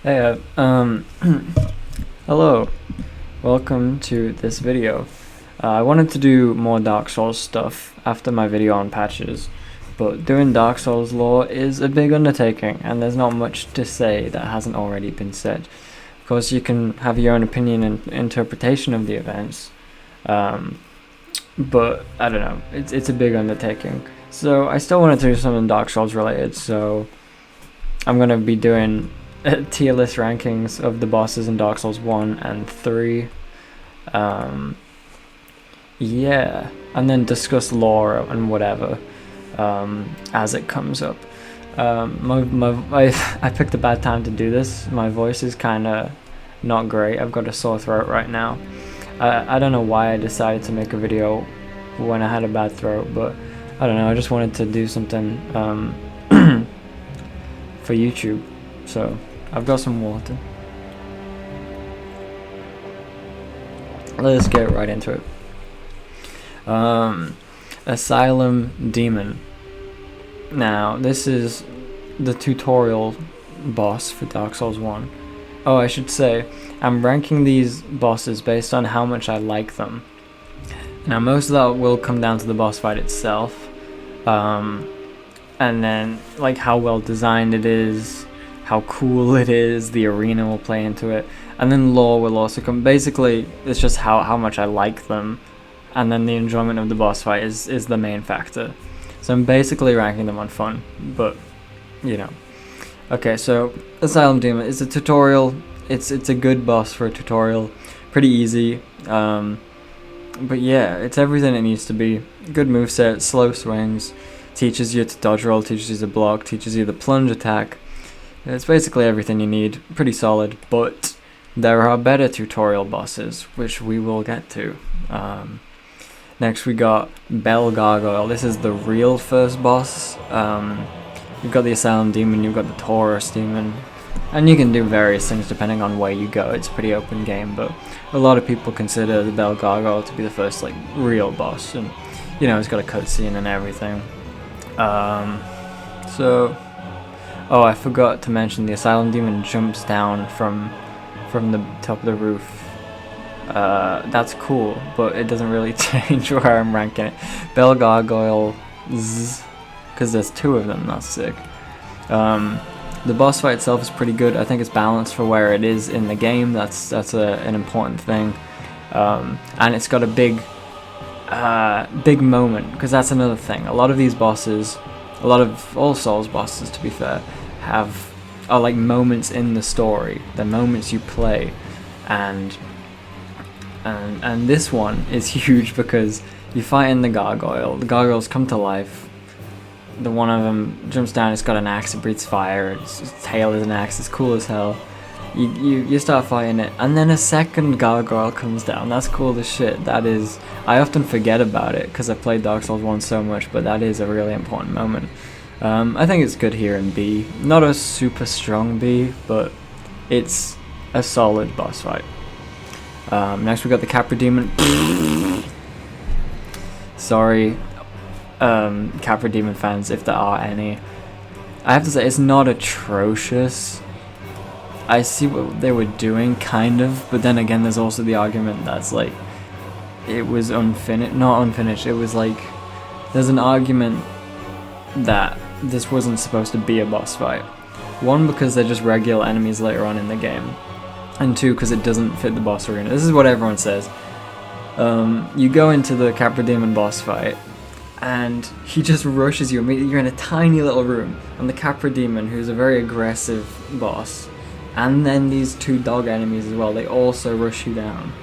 Hey, hello. Welcome to this video. I wanted to do more Dark Souls stuff after my video on patches, but doing Dark Souls lore is a big undertaking, and there's not much to say that hasn't already been said. Of course, you can have your own opinion and interpretation of the events, but I don't know. It's a big undertaking. So I still wanted to do something Dark Souls related, so I'm gonna be doing tier list rankings of the bosses in Dark Souls 1 and 3. Yeah, and then discuss lore and whatever as it comes up. I picked a bad time to do this. My voice is kind of not great. I've got a sore throat right now. I don't know why I decided to make a video when I had a bad throat, but I don't know. I just wanted to do something for YouTube. So I've got some water. Let's get right into it. Asylum Demon. Now, this is the tutorial boss for Dark Souls 1. Oh, I should say, I'm ranking these bosses based on how much I like them. Now, most of that will come down to the boss fight itself. And then, like, how well designed it is, how cool it is, the arena will play into it, and then lore will also come. Basically, it's just how much I like them, and then the enjoyment of the boss fight is the main factor. So I'm basically ranking them on fun, but, you know. Okay, so Asylum Demon is a tutorial. It's a good boss for a tutorial, pretty easy, but yeah, it's everything it needs to be. Good moveset, slow swings, teaches you to dodge roll, teaches you to block, teaches you the plunge attack. It's basically everything you need, pretty solid, but there are better tutorial bosses, which we will get to. Next we got Bell Gargoyle. This is the real first boss. You've got the Asylum Demon, you've got the Taurus Demon, and you can do various things depending on where you go. It's a pretty open game, but a lot of people consider the Bell Gargoyle to be the first, like, real boss, and, you know, it's got a cutscene and everything. Oh, I forgot to mention the Asylum Demon jumps down from the top of the roof. That's cool, but it doesn't really change where I'm ranking it. Bell Gargoyle, because there's two of them. That's sick. The boss fight itself is pretty good. I think it's balanced for where it is in the game. That's an important thing, and it's got a big moment, because that's another thing. A lot of these bosses, a lot of all Souls bosses, to be fair, are like moments in the story, the moments you play, and this one is huge because you fight in the gargoyles come to life. The one of them jumps down, it's got an axe, it breathes fire, its tail is an axe, it's cool as hell. You start fighting it, and then a second gargoyle comes down. That's cool as shit. That is, I often forget about it because I played Dark Souls 1 so much, but that is a really important moment. I think it's good here in B. Not a super strong B, but it's a solid boss fight. Next we got the Capra Demon. Sorry, Capra Demon fans, if there are any. I have to say, it's not atrocious. I see what they were doing, kind of, but then again, there's also the argument that's like, it was not unfinished, it was like, there's an argument that this wasn't supposed to be a boss fight. One, because they're just regular enemies later on in the game, and two, because it doesn't fit the boss arena. This is what everyone says. You go into the Capra Demon boss fight, and he just rushes you immediately. You're in a tiny little room, and the Capra Demon, who's a very aggressive boss, and then these two dog enemies as well, they also rush you down.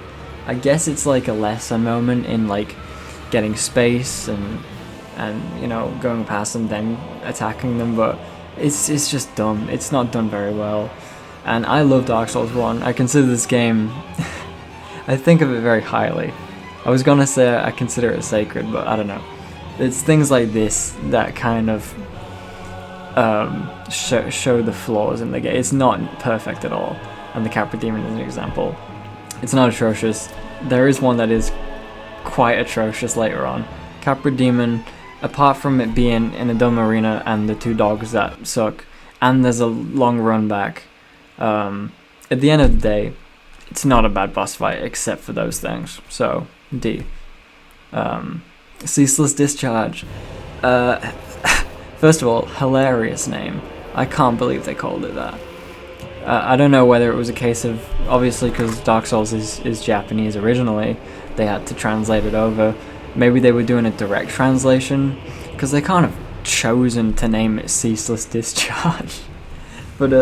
I guess it's like a lesser moment in, like, getting space and you know, going past them, then attacking them, but it's just dumb. It's not done very well. And I love Dark Souls 1. I consider this game, I think of it very highly. I was gonna say I consider it sacred, but I don't know. It's things like this that kind of show the flaws in the game. It's not perfect at all, and the Capra Demon is an example. It's not atrocious. There is one that is quite atrocious later on. Capra Demon, apart from it being in a dumb arena and the two dogs that suck, and there's a long run back, At the end of the day, it's not a bad boss fight except for those things. So D. Ceaseless Discharge. First of all, hilarious name. I can't believe they called it that. I don't know whether it was a case of, obviously because Dark Souls is Japanese originally, they had to translate it over. Maybe they were doing a direct translation, because they can't have chosen to name it Ceaseless Discharge. But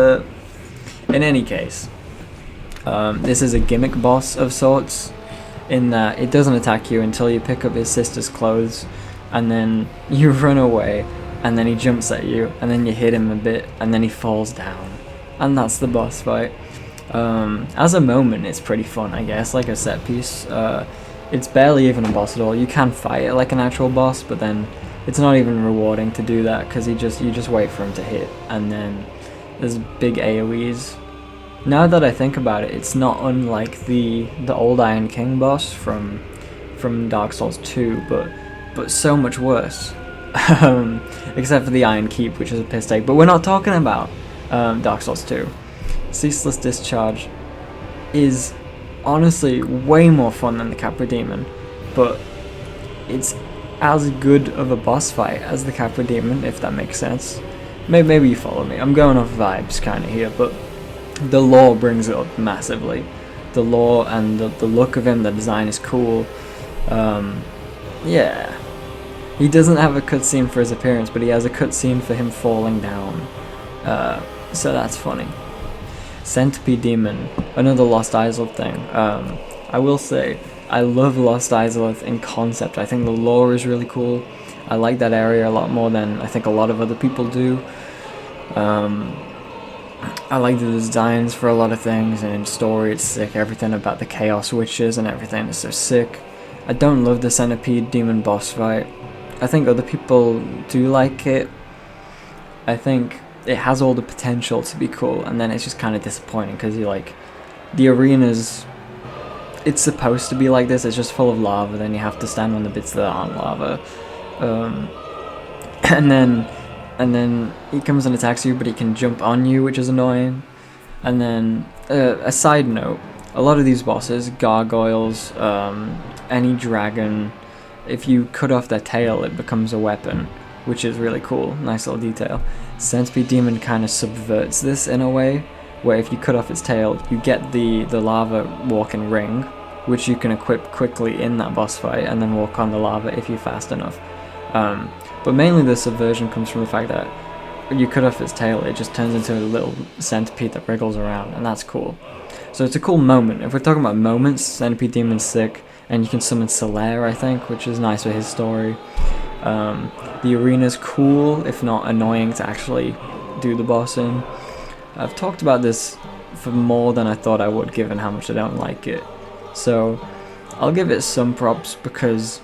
in any case, this is a gimmick boss of sorts, in that it doesn't attack you until you pick up his sister's clothes, and then you run away, and then he jumps at you, and then you hit him a bit, and then he falls down. And that's the boss fight. As a moment, it's pretty fun, I guess, like a set piece. It's barely even a boss at all. You can fight it like an actual boss, but then it's not even rewarding to do that, because you just wait for him to hit, and then there's big AoEs. Now that I think about it, it's not unlike the old Iron King boss from Dark Souls 2, but so much worse. Except for the Iron Keep, which is a piss take. But we're not talking about Dark Souls 2. Ceaseless Discharge is honestly way more fun than the Capra Demon, but it's as good of a boss fight as the Capra Demon, if that makes sense. Maybe you follow me. I'm going off vibes kind of here, but the lore brings it up massively. The lore and the look of him, the design is cool. Yeah. He doesn't have a cutscene for his appearance, but he has a cutscene for him falling down. So that's funny. Centipede Demon, another Lost Izalith thing. I will say, I love Lost Izalith in concept. I think the lore is really cool. I like that area a lot more than I think a lot of other people do. I like the designs for a lot of things, and in story it's sick. Everything about the Chaos Witches and everything is so sick. I don't love the Centipede Demon boss fight. I think other people do like it. I think it has all the potential to be cool, and then it's just kind of disappointing, because you like, the arenas, it's supposed to be like this, it's just full of lava, then you have to stand on the bits that aren't lava. And then he comes and attacks you, but he can jump on you, which is annoying. And then, a side note, a lot of these bosses, gargoyles, any dragon, if you cut off their tail, it becomes a weapon, which is really cool. Nice little detail. Centipede Demon kind of subverts this in a way, where if you cut off its tail, you get the lava walking ring, which you can equip quickly in that boss fight, and then walk on the lava if you're fast enough. But mainly the subversion comes from the fact that when you cut off its tail, it just turns into a little centipede that wriggles around, and that's cool. So it's a cool moment. If we're talking about moments, Centipede Demon's sick, and you can summon Solaire, I think, which is nice for his story. The arena's cool, if not annoying to actually do the boss in. I've talked about this for more than I thought I would, given how much I don't like it. So I'll give it some props, because,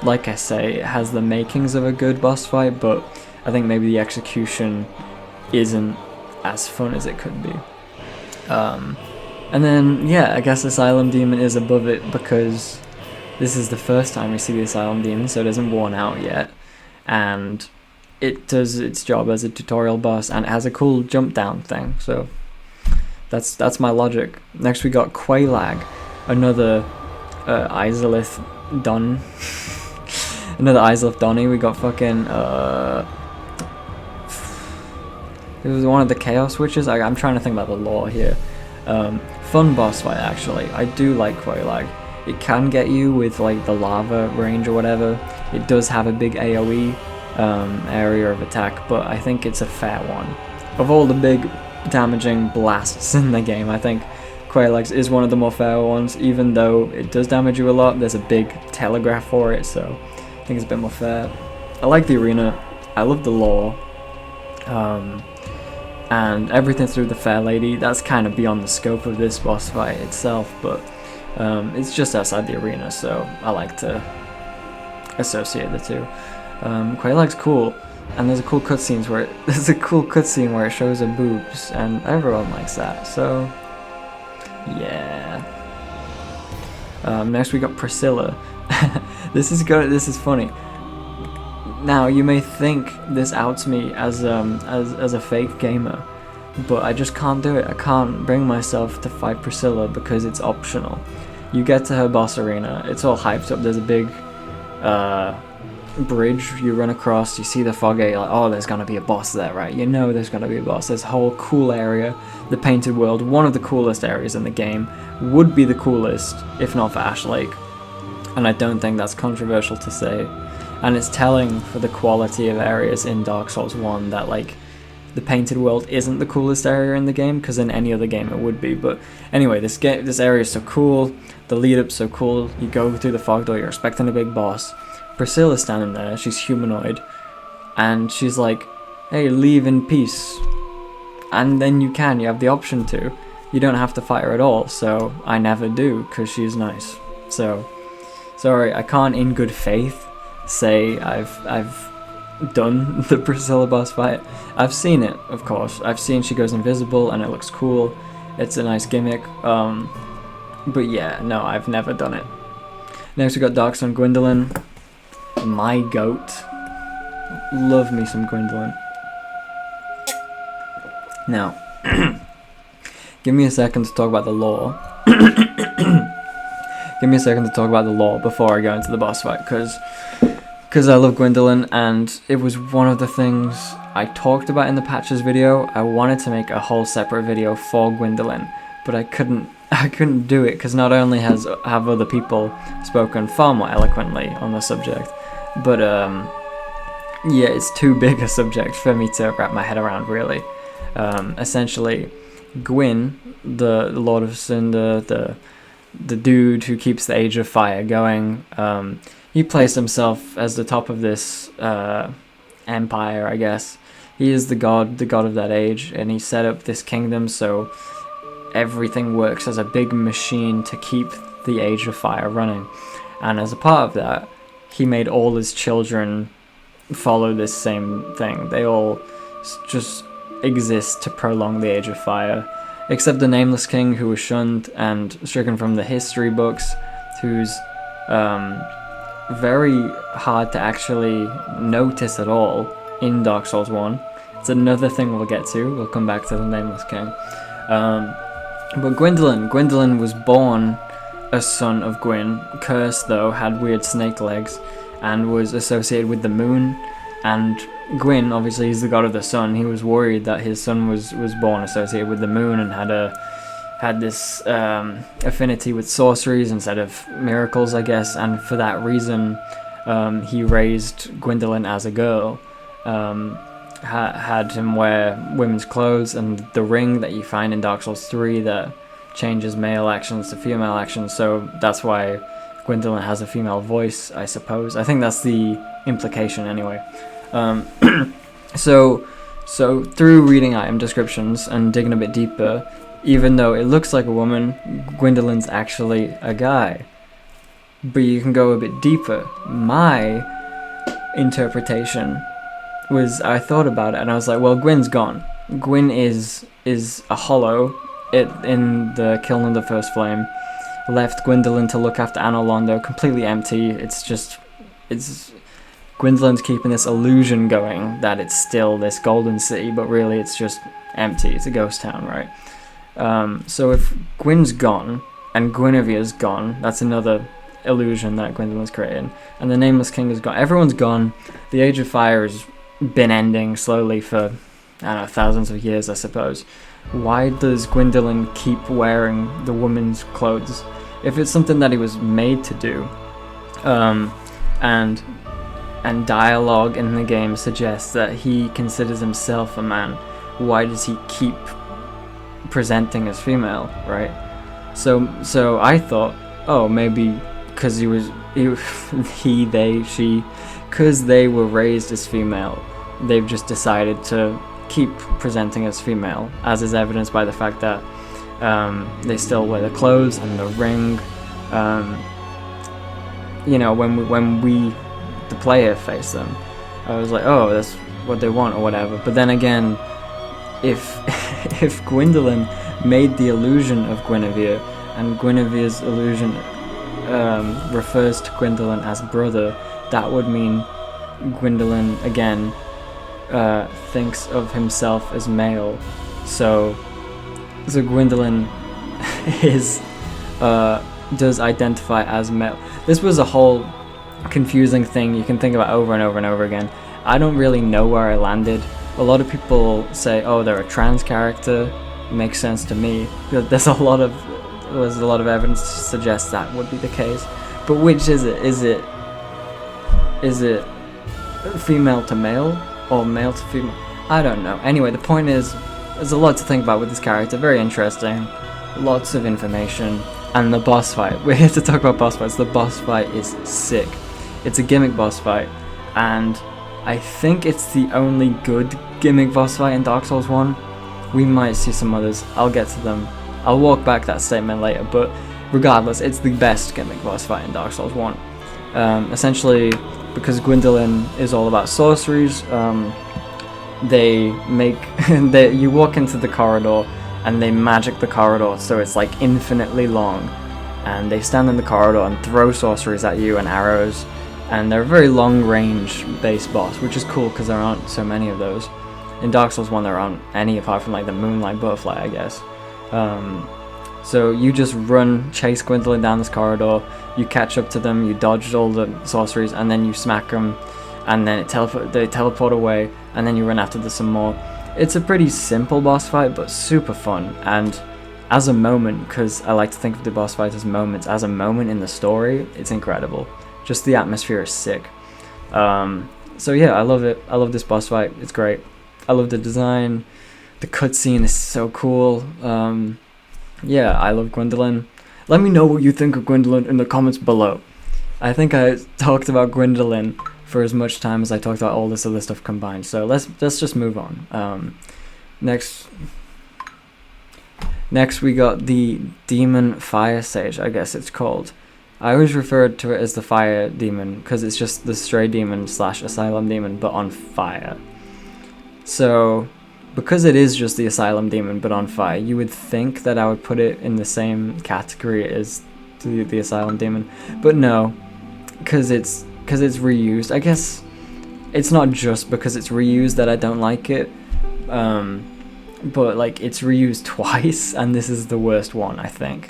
like I say, it has the makings of a good boss fight, but I think maybe the execution isn't as fun as it could be. And then, yeah, I guess Asylum Demon is above it, because this is the first time we see the Asylum Demon, so it isn't worn out yet, and it does its job as a tutorial boss, and it has a cool jump down thing, so that's my logic. Next we got Quelaag, another Izalith Don. Another Izalith Donny. We got fucking it was one of the Chaos Witches. I'm trying to think about the lore here. Fun boss fight, actually. I do like Quelaag. It can get you with like the lava range or whatever. It does have a big AoE area of attack, but I think it's a fair one. Of all the big damaging blasts in the game, I think Quelaag is one of the more fair ones. Even though it does damage you a lot, there's a big telegraph for it, so I think it's a bit more fair. I like the arena. I love the lore. And everything through the Fair Lady, that's kind of beyond the scope of this boss fight itself, but it's just outside the arena, so I like to associate the two. Quelaag's cool, and there's a cool cutscene where it shows her boobs, and everyone likes that, so yeah. Next we got Priscilla. This is funny. Now, you may think this outs me as a fake gamer, but I just can't do it. I can't bring myself to fight Priscilla because it's optional. You get to her boss arena, it's all hyped up, there's a big bridge you run across, you see the fog gate, like, oh, there's gonna be a boss there, right? You know there's gonna be a boss. There's a whole cool area, the Painted World, one of the coolest areas in the game, would be the coolest if not for Ash Lake, and I don't think that's controversial to say. And it's telling for the quality of areas in Dark Souls 1 that, like, the Painted World isn't the coolest area in the game, because in any other game it would be. But anyway, this area is so cool, the lead up's so cool, you go through the fog door, you're expecting a big boss. Priscilla's standing there, she's humanoid, and she's like, hey, leave in peace. And then you have the option to. You don't have to fight her at all, so I never do, because she's nice. So, sorry, I can't in good faith say I've done the Priscilla boss fight. I've seen it, of course. I've seen she goes invisible and it looks cool. It's a nice gimmick. But yeah, no, I've never done it. Next we got Dark Sun Gwendolyn. My goat. Love me some Gwendolyn. Now, give me a second to talk about the lore. Give me a second to talk about the lore before I go into the boss fight, because I love Gwendolyn, and it was one of the things I talked about in the patches video. I wanted to make a whole separate video for Gwendolyn, but I couldn't do it, because not only have other people spoken far more eloquently on the subject, but yeah, it's too big a subject for me to wrap my head around, really. Essentially, Gwyn, the Lord of Cinder, the dude who keeps the Age of Fire going, he placed himself as the top of this empire, I guess. He is the god of that age, and he set up this kingdom so everything works as a big machine to keep the Age of Fire running. And as a part of that, he made all his children follow this same thing. They all just exist to prolong the Age of Fire, except the Nameless King, who was shunned and stricken from the history books, who's very hard to actually notice at all in Dark Souls 1. It's another thing we'll get to. We'll come back to the Nameless King. But Gwendolyn was born a son of Gwyn, cursed though, had weird snake legs, and was associated with the moon. And Gwyn, obviously he's the god of the sun, he was worried that his son was born associated with the moon and had this affinity with sorceries instead of miracles, I guess, and for that reason he raised Gwendolyn as a girl, had him wear women's clothes, and the ring that you find in Dark Souls 3 that changes male actions to female actions, so that's why Gwendolyn has a female voice, I suppose. I think that's the implication anyway. So through reading item descriptions and digging a bit deeper, even though it looks like a woman, Gwendolyn's actually a guy. But you can go a bit deeper. My interpretation was, I thought about it and I was like, well, Gwyn's gone. Gwyn is a hollow in the Kiln of the First Flame. Left Gwendolyn to look after Anor Londo, completely empty. It's Gwendolyn's keeping this illusion going that it's still this golden city, but really it's just empty. It's a ghost town, right? So if Gwyn's gone and Guinevere's gone, that's another illusion that Gwendolyn's creating, and the Nameless King is gone. Everyone's gone. The Age of Fire has been ending slowly for, I don't know, thousands of years, I suppose. Why does Gwendolyn keep wearing the woman's clothes? If it's something that he was made to do, and dialogue in the game suggests that he considers himself a man, why does he keep presenting as female, right? So I thought, oh, maybe because because they were raised as female, they've just decided to keep presenting as female, as is evidenced by the fact that they still wear the clothes and the ring. When we, the player, face them, I was like, oh, that's what they want or whatever. But then again, if Gwendolyn made the illusion of Guinevere, and Guinevere's illusion refers to Gwendolyn as brother, that would mean Gwendolyn again thinks of himself as male. So Gwendolyn is does identify as male. This was a whole confusing thing you can think about over and over and over again. I don't really know where I landed. A lot of people say, oh, they're a trans character. Makes sense to me. There's a lot of evidence to suggest that would be the case. But which is it? Is it female to male or male to female? I don't know. Anyway, the point is, there's a lot to think about with this character. Very interesting. Lots of information. And the boss fight. We're here to talk about boss fights. The boss fight is sick. It's a gimmick boss fight, and I think it's the only good gimmick boss fight in Dark Souls 1. We might see some others. I'll get to them. I'll walk back that statement later, but regardless, it's the best gimmick boss fight in Dark Souls 1. Essentially, because Gwendolyn is all about sorceries, they make you walk into the corridor and they magic the corridor so it's like infinitely long, and they stand in the corridor and throw sorceries at you and arrows, and they're a very long range base boss, which is cool because there aren't so many of those. In Dark Souls 1 there aren't any apart from like the Moonlight Butterfly, I guess. So you just chase Gwendolyn down this corridor, you catch up to them, you dodge all the sorceries, and then you smack them, and then they teleport away, and then you run after them some more. It's a pretty simple boss fight, but super fun, and as a moment, because I like to think of the boss fight as moments, as a moment in the story, it's incredible. Just the atmosphere is sick. So yeah, I love it. I love this boss fight. It's great. I love the design. The cutscene is so cool. Yeah, I love Gwendolyn. Let me know what you think of Gwendolyn in the comments below. I think I talked about Gwendolyn for as much time as I talked about all this other stuff combined. So let's just move on. Next we got the Demon Fire Sage, I guess it's called. I always referred to it as the Fire Demon because it's just the Stray Demon / Asylum Demon, but on fire. So, because it is just the Asylum Demon, but on fire, you would think that I would put it in the same category as the Asylum Demon, but no, because it's reused. I guess it's not just because it's reused that I don't like it, but like it's reused twice, and this is the worst one, I think.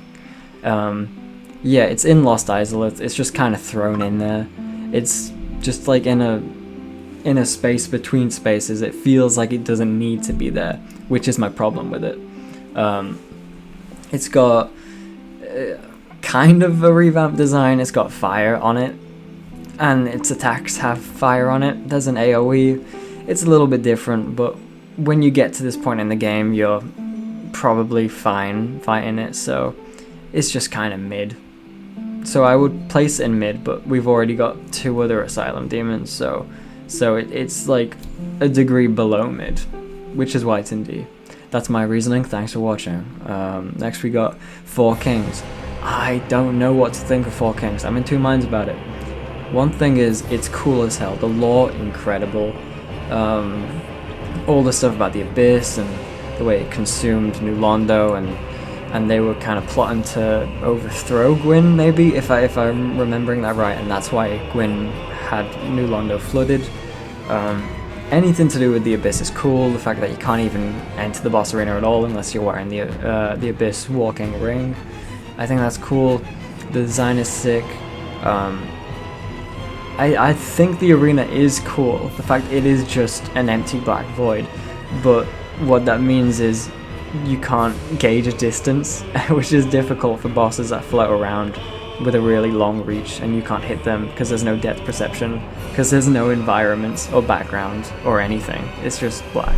Yeah, it's in Lost Isolate. It's just kind of thrown in there. It's just like in a space between spaces. It feels like it doesn't need to be there, which is my problem with it. It's got kind of a revamped design. It's got fire on it, and its attacks have fire on it. There's an AoE. It's a little bit different, but when you get to this point in the game, you're probably fine fighting it, so it's just kind of mid. So I would place it in mid, but we've already got 2 other Asylum Demons, so it's like a degree below mid, which is why it's in D. That's my reasoning. Thanks for watching. Next we got Four Kings. I don't know what to think of Four Kings. I'm in 2 minds about it. One thing is, it's cool as hell. The lore, incredible. All the stuff about the Abyss and the way it consumed New Londo, and they were kind of plotting to overthrow Gwyn, maybe, if I'm remembering that right, and that's why Gwyn had New Londo flooded. Anything to do with the Abyss is cool. The fact that you can't even enter the boss arena at all unless you're wearing the Abyss walking ring, I think that's cool. The design is sick. I think the arena is cool. The fact it is just an empty black void, but what that means is you can't gauge a distance, which is difficult for bosses that float around with a really long reach, and you can't hit them because there's no depth perception, because there's no environments or background or anything. It's just black.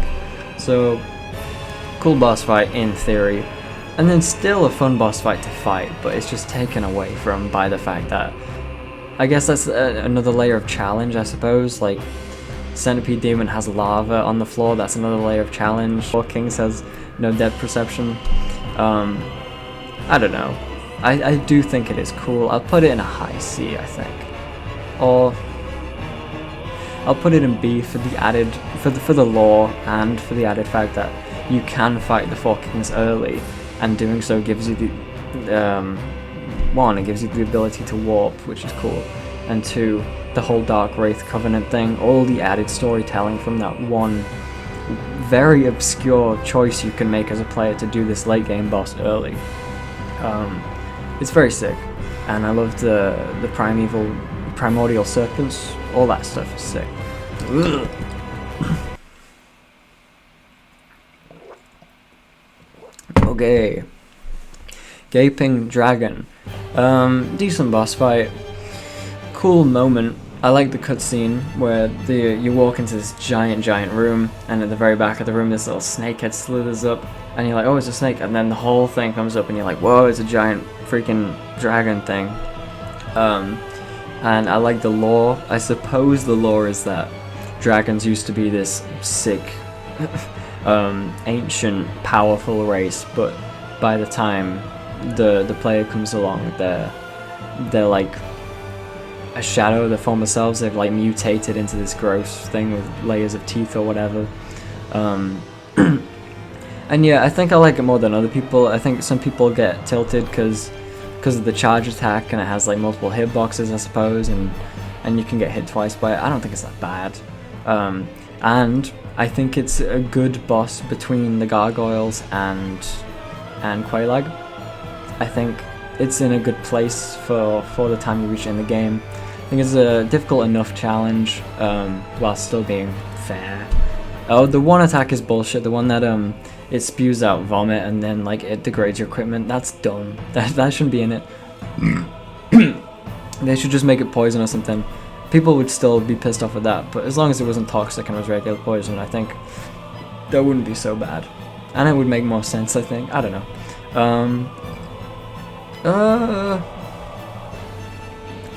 So, cool boss fight in theory, and then still a fun boss fight to fight, but it's just taken away from by the fact that, I guess that's another layer of challenge, I suppose. Like, Centipede Demon has lava on the floor, that's another layer of challenge. Four Kings has no depth perception. I don't know. I do think it is cool. I'll put it in a high C, I think. Or I'll put it in B for the added for the lore, and for the added fact that you can fight the Four Kings early, and doing so gives you the one, it gives you the ability to warp, which is cool, and 2, the whole Dark Wraith Covenant thing, all the added storytelling from that one very obscure choice you can make as a player to do this late game boss early. It's very sick, and I love the primordial serpents. All that stuff is sick. Ugh. Okay. Gaping Dragon. Decent boss fight. Cool moment. I like the cutscene where you walk into this giant room, and at the very back of the room this little snakehead slithers up, and you're like, oh, it's a snake, and then the whole thing comes up and you're like, whoa, it's a giant freaking dragon thing. And I like the lore. I suppose the lore is that dragons used to be this sick ancient powerful race, but by the time the player comes along, they're like a shadow of their former selves. They've like mutated into this gross thing with layers of teeth or whatever. And yeah, I think I like it more than other people. I think some people get tilted because of the charge attack, and it has like multiple hitboxes, I suppose, and you can get hit twice by it. I don't think it's that bad. And I think it's a good boss between the gargoyles and Quelaag. I think it's in a good place for the time you reach in the game. I think it's a difficult enough challenge while still being fair. Oh, the one attack is bullshit. The one that it spews out vomit and then like it degrades your equipment. That's dumb. That shouldn't be in it. They should just make it poison or something. People would still be pissed off with that, but as long as it wasn't toxic and was regular poison, I think that wouldn't be so bad. And it would make more sense, I think. I don't know.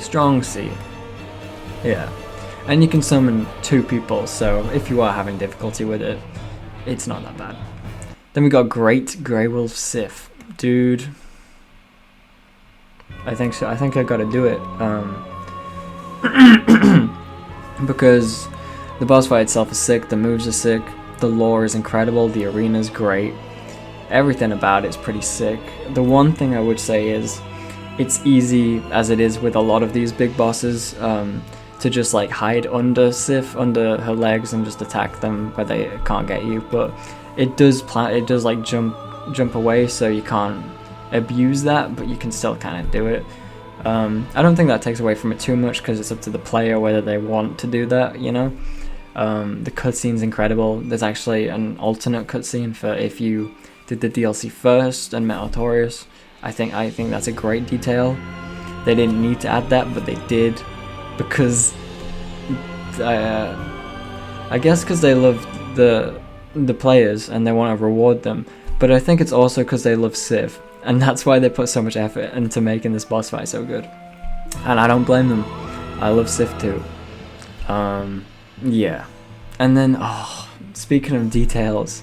Strong C. Yeah. And you can summon 2 people, so if you are having difficulty with it, it's not that bad. Then we got Great Grey Wolf Sith. Dude. I think so. I think I gotta do it. Because the boss fight itself is sick, the moves are sick, the lore is incredible, the arena's great. Everything about it's pretty sick. The one thing I would say is it's easy, as it is with a lot of these big bosses, to just like hide under Sif, under her legs, and just attack them where they can't get you. But it does like jump away, so you can't abuse that, but you can still kind of do it. I don't think that takes away from it too much, because it's up to the player whether they want to do that, you know. The cutscene's incredible. There's actually an alternate cutscene for if you did the DLC first and met Artorias. I think that's a great detail. They didn't need to add that, but they did, because I guess because they love the players and they want to reward them. But I think it's also because they love Civ, and that's why they put so much effort into making this boss fight so good. And I don't blame them. I love Civ too. Yeah. And then, speaking of details,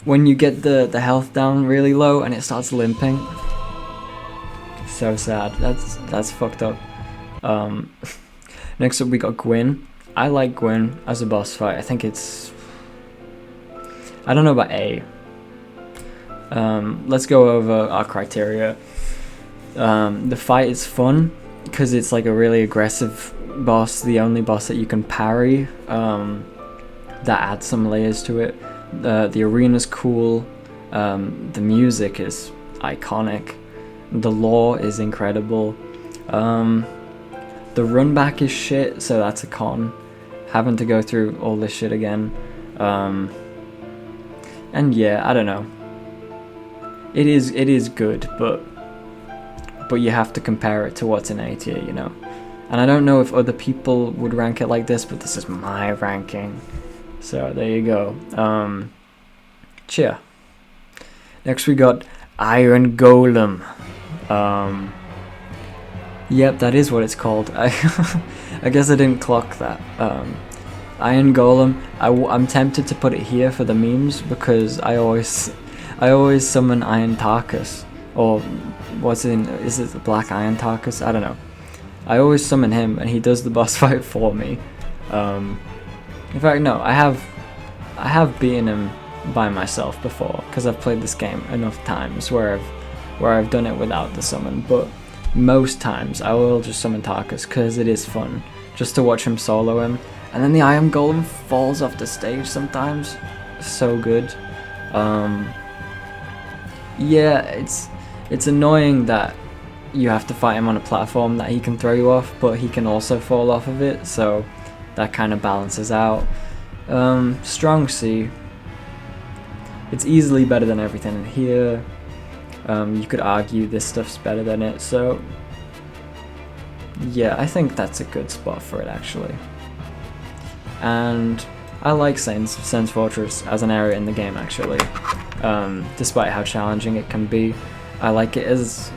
when you get the health down really low and it starts limping, so sad. That's fucked up. Next up we got Gwyn. I like Gwyn as a boss fight. I think it's... I don't know about A. Let's go over our criteria. The fight is fun because it's like a really aggressive boss, the only boss that you can parry. That adds some layers to it. The arena's cool. The music is iconic. The lore is incredible. The run back is shit, so that's a con. Having to go through all this shit again. And yeah, I don't know. It is good, but you have to compare it to what's in A tier, you know. And I don't know if other people would rank it like this, but this is my ranking. So there you go. Cheer. Next we got Iron Golem. Yep, that is what it's called. I guess I didn't clock that. Iron Golem. I'm tempted to put it here for the memes because I always summon Iron Tarkus, or is it the Black Iron Tarkus? I don't know. I always summon him and he does the boss fight for me. In fact, no, I have beaten him by myself before because I've played this game enough times where I've done it without the summon, but most times I will just summon Tarkus because it is fun just to watch him solo him. And then the Iron Golem falls off the stage sometimes. so good. Yeah, it's annoying that you have to fight him on a platform that he can throw you off, but he can also fall off of it, so that kind of balances out. Strong C. It's easily better than everything in here. You could argue this stuff's better than it, so yeah, I think that's a good spot for it actually. And I like Sen's Fortress as an area in the game actually, despite how challenging it can be. I like it as,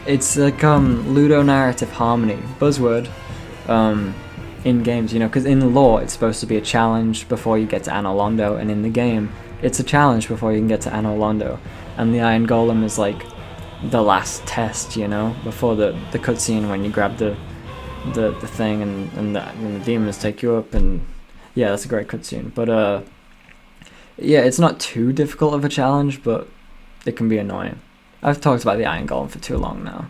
it's like ludonarrative harmony, buzzword, in games, you know, because in lore it's supposed to be a challenge before you get to Anor Londo, and in the game it's a challenge before you can get to Anor Londo, and the Iron Golem is like the last test, you know, before the cutscene when you grab the thing and the demons take you up, and yeah, that's a great cutscene. But yeah, it's not too difficult of a challenge, but it can be annoying. I've talked about the Iron Golem for too long now.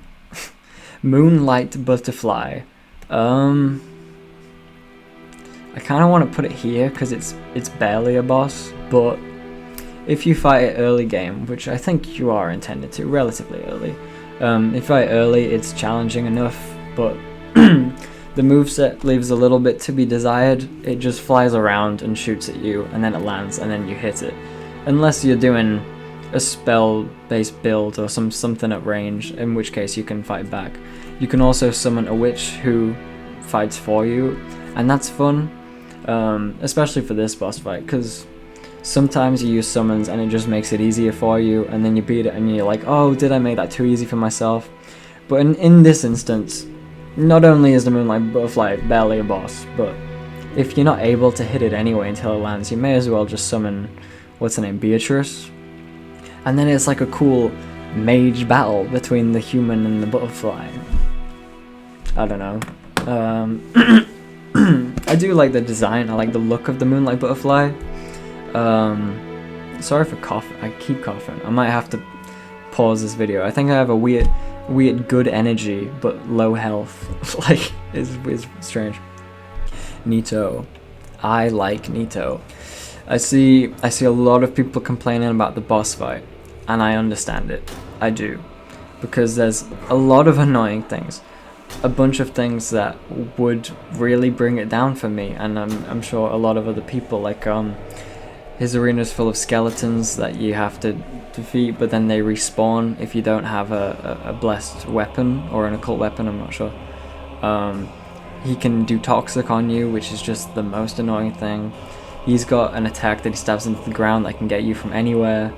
Moonlight Butterfly. I kind of want to put it here because it's barely a boss, but if you fight it early game, which I think you are intended to, relatively early, if you fight early, it's challenging enough, but the moveset leaves a little bit to be desired. It just flies around and shoots at you, and then it lands, and then you hit it. Unless you're doing a spell-based build or something at range, in which case you can fight back. You can also summon a witch who fights for you, and that's fun, especially for this boss fight, because sometimes you use summons and it just makes it easier for you, and then you beat it and you're like, oh, did I make that too easy for myself? But in this instance, not only is the Moonlight Butterfly barely a boss, but if you're not able to hit it anyway until it lands, you may as well just summon, what's her name, Beatrice? And then it's like a cool mage battle between the human and the butterfly. I don't know. I do like the design, I like the look of the Moonlight Butterfly. Sorry for coughing, I keep coughing. I might have to pause this video. I think I have a weird good energy but low health. Like, it's strange. Nito. I like Nito. I see a lot of people complaining about the boss fight, and I understand it. I do. Because there's a lot of annoying things. A bunch of things that would really bring it down for me, and I'm sure a lot of other people, like his arena's full of skeletons that you have to defeat, but then they respawn if you don't have a blessed weapon or an occult weapon, I'm not sure. He can do toxic on you, which is just the most annoying thing. He's got an attack that he stabs into the ground that can get you from anywhere,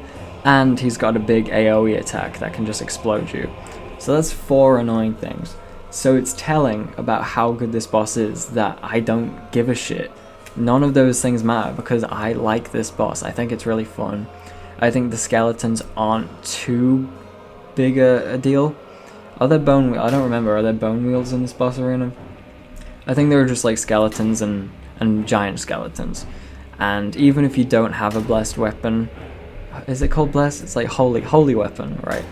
and he's got a big AoE attack that can just explode you. So that's 4 annoying things. So it's telling about how good this boss is that I don't give a shit. None of those things matter because I like this boss. I think it's really fun. I think the skeletons aren't too big a deal. Are there bone wheels? I don't remember. Are there bone wheels in this boss arena? I think they were just like skeletons and giant skeletons. And even if you don't have a blessed weapon, is it called blessed? It's like holy weapon, right?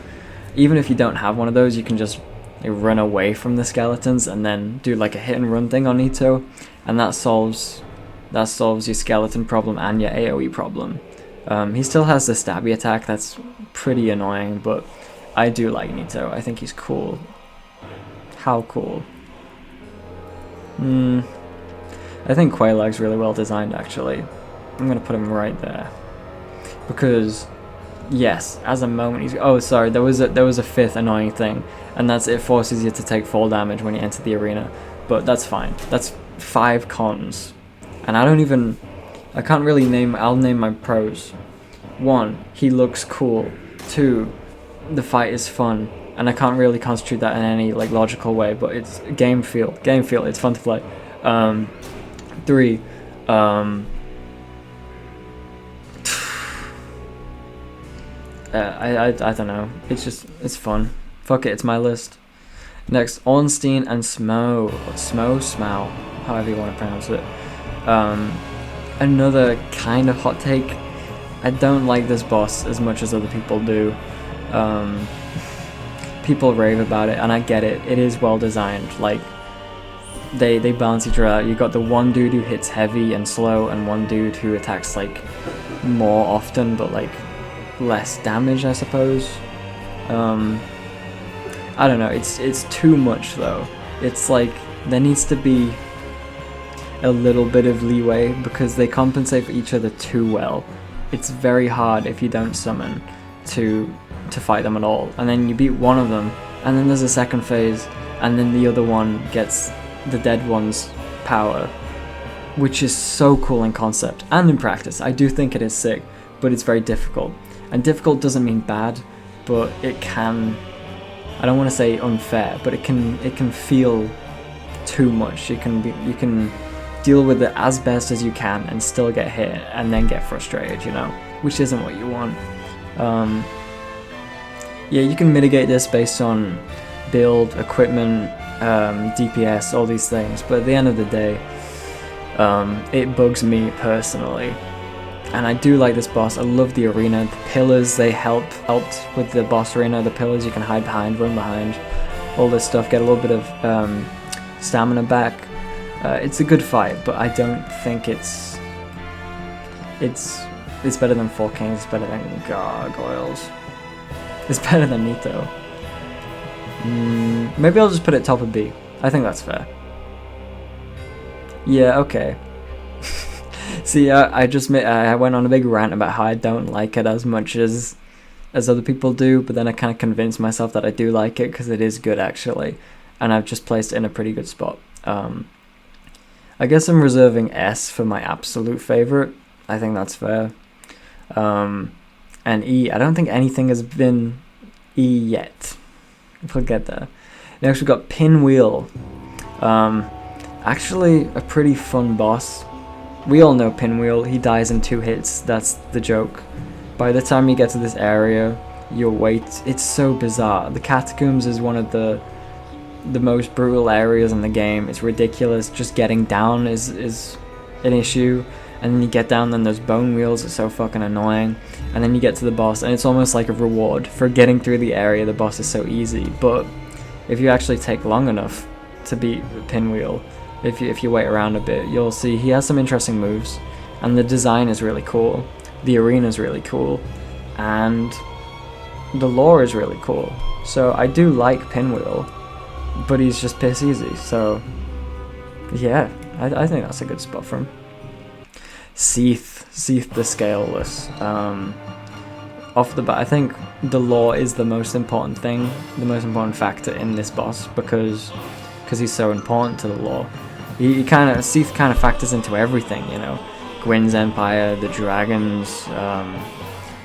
Even if you don't have one of those, you can just run away from the skeletons and then do like a hit and run thing on Nito, and that solves your skeleton problem and your AoE problem. He still has the stabby attack that's pretty annoying, but I do like Nito. I think he's cool. How cool? I think Quailag's really well designed actually. I'm gonna put him right there because yes, as a moment he's, oh sorry, there was a 5th annoying thing, and that's it forces you to take fall damage when you enter the arena, but that's fine. That's 5 cons, and I can't really name. I'll name my pros. 1, he looks cool. 2, the fight is fun, and I can't really constitute that in any like logical way, but it's game feel, it's fun to play. 3, I don't know. It's fun. Fuck it, it's my list. Next, Ornstein and Smough, however you want to pronounce it. Another kind of hot take. I don't like this boss as much as other people do. People rave about it, and I get it. It is well designed. Like, they balance each other out. You got the one dude who hits heavy and slow, and one dude who attacks like more often, but like less damage, I suppose. I don't know, it's too much though. It's like there needs to be a little bit of leeway because they compensate for each other too well. It's very hard if you don't summon to fight them at all, and then you beat one of them, and then there's a second phase, and then the other one gets the dead one's power, which is so cool in concept and in practice. I do think it is sick, but it's very difficult. And difficult doesn't mean bad, but it can, I don't want to say unfair, but it can feel too much. You can deal with it as best as you can and still get hit and then get frustrated, you know, which isn't what you want. Yeah, you can mitigate this based on build, equipment, DPS, all these things, but at the end of the day, it bugs me personally. And I do like this boss. I love the arena. The pillars, they helped with the boss arena. The pillars you can hide behind, run behind, all this stuff, get a little bit of stamina back. It's a good fight, but I don't think it's better than Four Kings, it's better than Gargoyles. It's better than Nito. Maybe I'll just put it top of B. I think that's fair. Yeah, okay. See, I went on a big rant about how I don't like it as much as other people do, but then I kind of convinced myself that I do like it because it is good actually, and I've just placed it in a pretty good spot. I guess I'm reserving S for my absolute favorite. I think that's fair. And E, I don't think anything has been E yet. We'll get there. Next we've got Pinwheel. Actually a pretty fun boss. We all know Pinwheel, he dies in 2 hits, that's the joke. By the time you get to this area, you'll wait. It's so bizarre. The Catacombs is one of the most brutal areas in the game. It's ridiculous. Just getting down is an issue. And then you get down, then those bone wheels are so fucking annoying. And then you get to the boss, and it's almost like a reward for getting through the area. The boss is so easy. But if you actually take long enough to beat Pinwheel, if you wait around a bit, you'll see he has some interesting moves. And the design is really cool. The arena is really cool. And the lore is really cool. So I do like Pinwheel, but he's just piss easy. So yeah, I think that's a good spot for him. Seath the Scaleless. Off the bat, I think the lore is the most important thing, the most important factor in this boss because he's so important to the lore. Seath kind of factors into everything, you know. Gwyn's Empire, the dragons,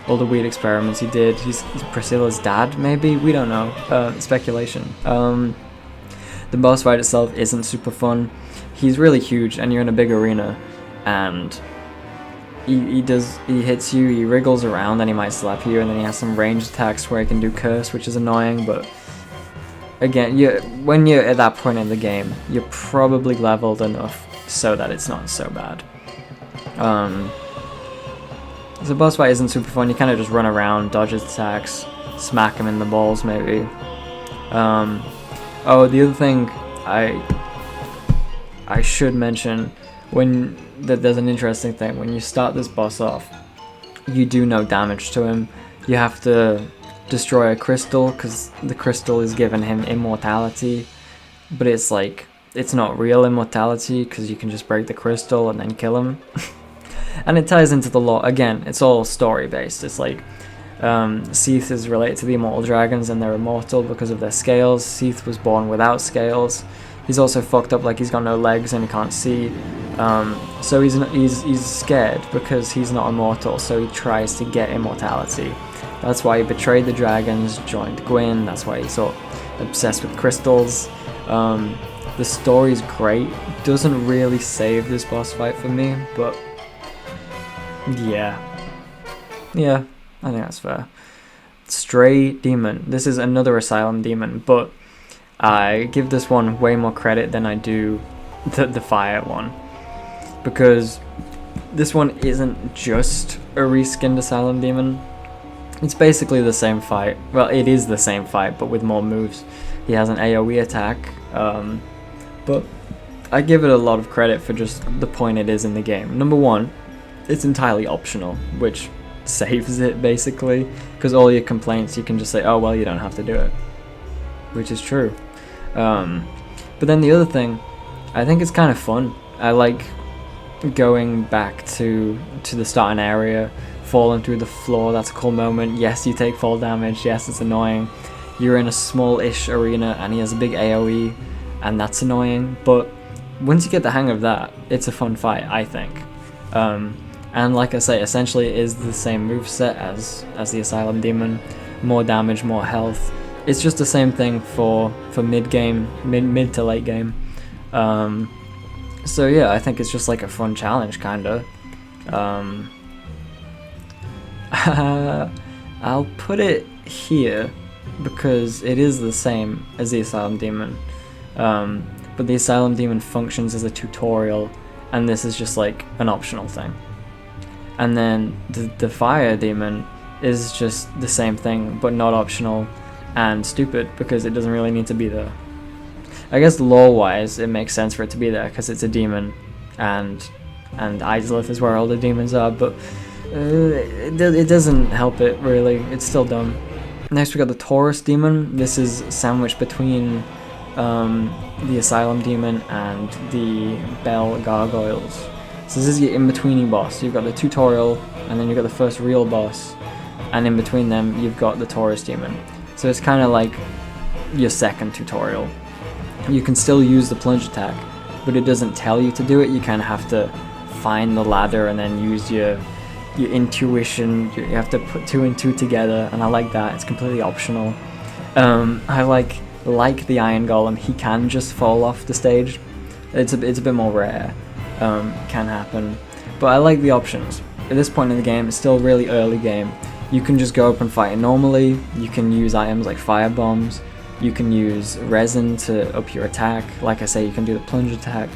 all the weird experiments he did. He's Priscilla's dad, maybe? We don't know. Speculation. The boss fight itself isn't super fun. He's really huge, and you're in a big arena, and he hits you, he wriggles around, and he might slap you, and then he has some ranged attacks where he can do curse, which is annoying, but again, when you're at that point in the game, you're probably leveled enough so that it's not so bad. The boss fight isn't super fun. You kind of just run around, dodge attacks, smack him in the balls maybe. Oh, the other thing I should mention, there's an interesting thing. When you start this boss off, you do no damage to him. You have to destroy a crystal because the crystal is giving him immortality, but it's like, it's not real immortality because you can just break the crystal and then kill him. And it ties into the lore. Again, it's all story based. It's like Seath is related to the immortal dragons and they're immortal because of their scales. Seath was born without scales. He's also fucked up, like he's got no legs and he can't see. So he's scared because he's not immortal, so he tries to get immortality. That's why he betrayed the dragons, joined Gwyn, that's why he's so obsessed with crystals. The story's great, doesn't really save this boss fight for me, but yeah, I think that's fair. Stray Demon, this is another Asylum Demon, but I give this one way more credit than I do the Fire one, because this one isn't just a reskinned Asylum Demon. It's basically the same fight. Well, it is the same fight, but with more moves. He has an AoE attack, but I give it a lot of credit for just the point it is in the game. Number one, it's entirely optional, which saves it basically, because all your complaints you can just say, oh well, you don't have to do it, which is true. But then the other thing, I think it's kind of fun. I like going back to the starting area, falling through the floor. That's a cool moment. Yes, you take fall damage. Yes, it's annoying. You're in a small-ish arena and he has a big AoE, and that's annoying, but once you get the hang of that, it's a fun fight, I think. And like I say, essentially it is the same moveset as the Asylum Demon. More damage, more health. It's just the same thing for mid-game, mid to late game. So yeah, I think it's just like a fun challenge, kinda. I'll put it here because it is the same as the Asylum Demon. But the Asylum Demon functions as a tutorial, and this is just like an optional thing. And then the Fire Demon is just the same thing, but not optional and stupid because it doesn't really need to be there. I guess lore-wise, it makes sense for it to be there because it's a demon, and Izalith is where all the demons are, but it doesn't help it really. It's still dumb. Next we got the Taurus Demon. This is sandwiched between the Asylum Demon and the Bell Gargoyles. So this is your in-betweening boss. You've got the tutorial, and then you've got the first real boss, and in between them you've got the Taurus Demon. So it's kind of like your second tutorial. You can still use the plunge attack, but it doesn't tell you to do it. You kind of have to find the ladder and then use your intuition. You have to put 2 and 2 together, and I like that. It's completely optional. I like the Iron Golem, he can just fall off the stage. It's a bit more rare. Can happen, but I like the options. At this point in the game, it's still really early game. You can just go up and fight it normally. You can use items like fire bombs. You can use resin to up your attack. Like I say, you can do the plunge attack.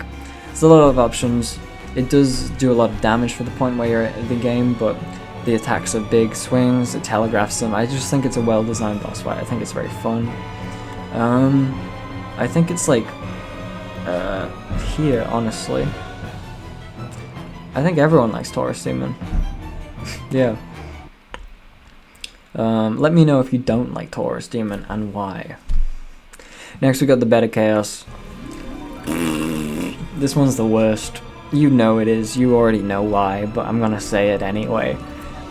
There's a lot of options. It does do a lot of damage for the point where you're at the game, but the attacks are big swings, it telegraphs them. I just think it's a well-designed boss fight. I think it's very fun. I think it's like here, honestly. I think everyone likes Taurus Demon. Yeah. Let me know if you don't like Taurus Demon and why. Next we got the Bed of Chaos. This one's the worst. You know it is. You already know why, but I'm gonna say it anyway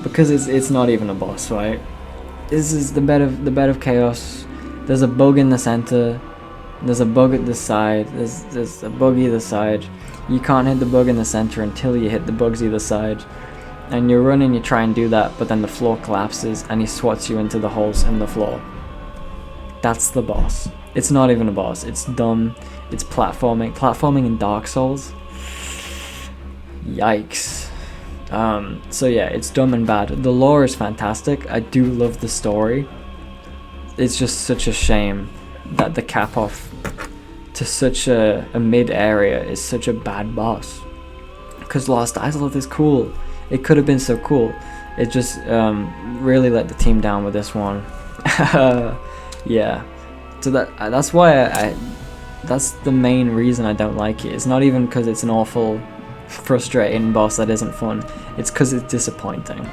because it's not even a boss fight. This is the Bed of Chaos. There's a bug in the center. There's a bug at the side. There's a bug either side. You can't hit the bug in the center until you hit the bugs either side. And you run and you try and do that, but then the floor collapses and he swats you into the holes in the floor. That's the boss. It's not even a boss. It's dumb. It's platforming. Platforming in Dark Souls. Yikes. So yeah, it's dumb and bad. The lore is fantastic. I do love the story. It's just such a shame that the cap off to such a mid area is such a bad boss. Because Lost Izalith is cool. It could have been so cool. It just really let the team down with this one. Yeah. So that's why that's the main reason I don't like it. It's not even because it's an awful, frustrating boss that isn't fun. It's because it's disappointing.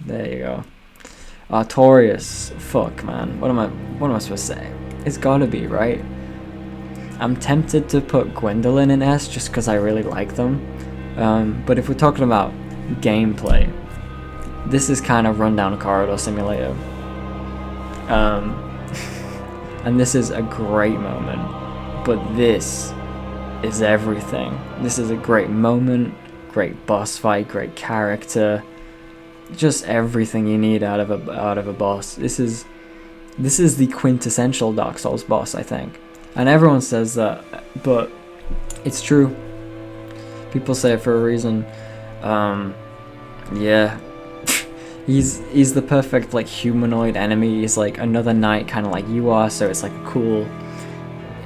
There you go. Artorias. Fuck, man. What am I supposed to say? It's gotta be, right? I'm tempted to put Gwendolyn in S just because I really like them. But if we're talking about gameplay, this is kind of Run Down a Corridor Simulator. And this is a great moment, but this is everything. This is a great moment, great boss fight, great character, just everything you need out of a boss. This is the quintessential Dark Souls boss, I think. And everyone says that, but it's true. People say it for a reason. Yeah. He's the perfect like humanoid enemy. He's like another knight, kind of like you are, so it's like a cool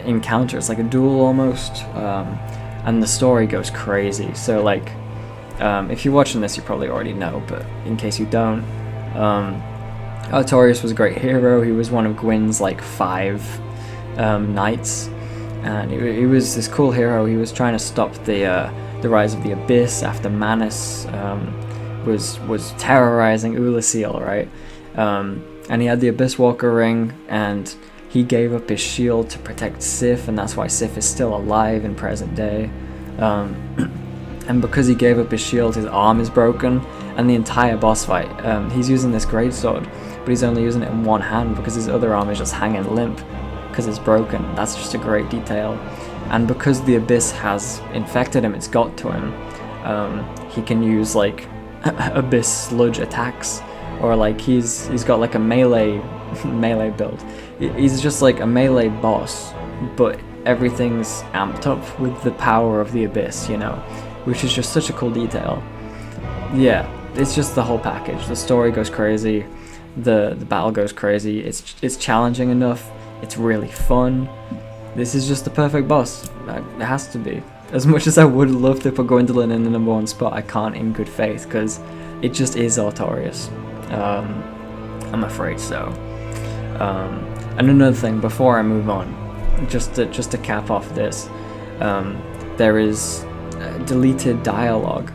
encounter. It's like a duel almost. And the story goes crazy. So like, if you're watching this, you probably already know, but in case you don't, Artorias was a great hero. He was one of Gwyn's like 5 knights, and he was this cool hero. He was trying to stop the the rise of the Abyss after Manus was terrorizing Ulasil, right? And he had the Abyss Walker ring, and he gave up his shield to protect Sif, and that's why Sif is still alive in present day. And because he gave up his shield, his arm is broken, and the entire boss fight, he's using this greatsword, but he's only using it in one hand because his other arm is just hanging limp because it's broken. That's just a great detail. And because the Abyss has infected him, it's got to him, he can use like Abyss sludge attacks, or like he's got like a melee build. He's just like a melee boss, but everything's amped up with the power of the Abyss, you know, which is just such a cool detail. Yeah, it's just the whole package. The story goes crazy, the battle goes crazy, it's challenging enough, it's really fun. This is just the perfect boss. It has to be. As much as I would love to put Gwendolyn in the #1 spot, I can't in good faith, because it just is Artorias. I'm afraid so. And another thing, before I move on, just to cap off this, there is deleted dialogue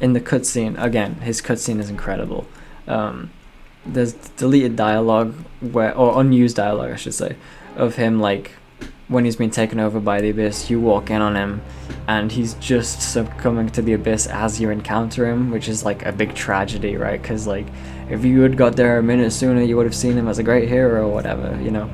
in the cutscene. Again, his cutscene is incredible. There's deleted dialogue, or unused dialogue I should say, of him like when he's been taken over by the Abyss. You walk in on him and he's just succumbing to the Abyss as you encounter him, which is like a big tragedy, right? Because like if you had got there a minute sooner, you would have seen him as a great hero or whatever, you know.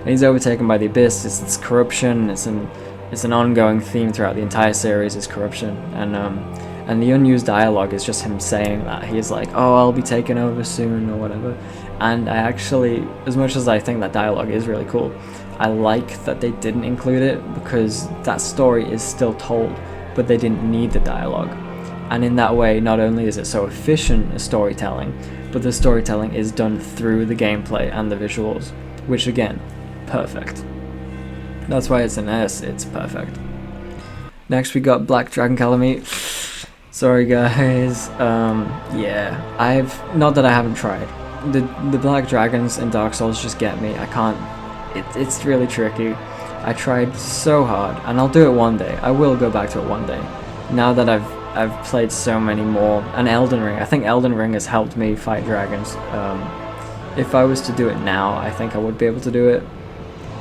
And he's overtaken by the Abyss. It's corruption. It's an ongoing theme throughout the entire series, is corruption. And the unused dialogue is just him saying that. He's like, oh, I'll be taken over soon or whatever. And I actually, as much as I think that dialogue is really cool, I like that they didn't include it, because that story is still told, but they didn't need the dialogue. And in that way, not only is it so efficient as storytelling, but the storytelling is done through the gameplay and the visuals, which again, perfect. That's why it's an S, it's perfect. Next we got Black Dragon Calamite. Sorry guys, yeah, not that I haven't tried. The Black Dragons in Dark Souls just get me. I can't, it's really tricky. I tried so hard, and I'll do it one day. I will go back to it one day. Now that I've played so many more, and Elden Ring, I think Elden Ring has helped me fight dragons. If I was to do it now, I think I would be able to do it.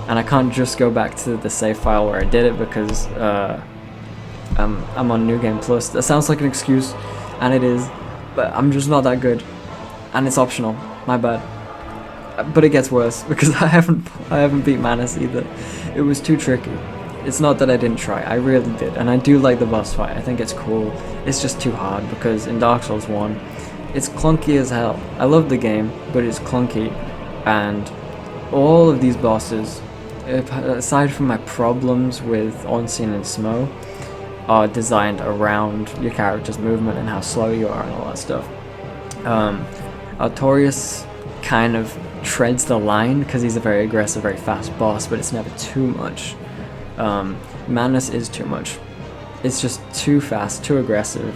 And I can't just go back to the save file where I did it, because I'm on New Game Plus. That sounds like an excuse, and it is, but I'm just not that good, and it's optional. My bad. But it gets worse, because I haven't beat Manus either. It was too tricky. It's not that I didn't try. I really did, and I do like the boss fight. I think it's cool. It's just too hard, because in Dark Souls 1, it's clunky as hell. I love the game, but it's clunky, and all of these bosses, aside from my problems with Onsen and Smo, are designed around your character's movement and how slow you are and all that stuff. Artorias kind of treads the line, because he's a very aggressive, very fast boss, but it's never too much. Manus is too much. It's just too fast, too aggressive.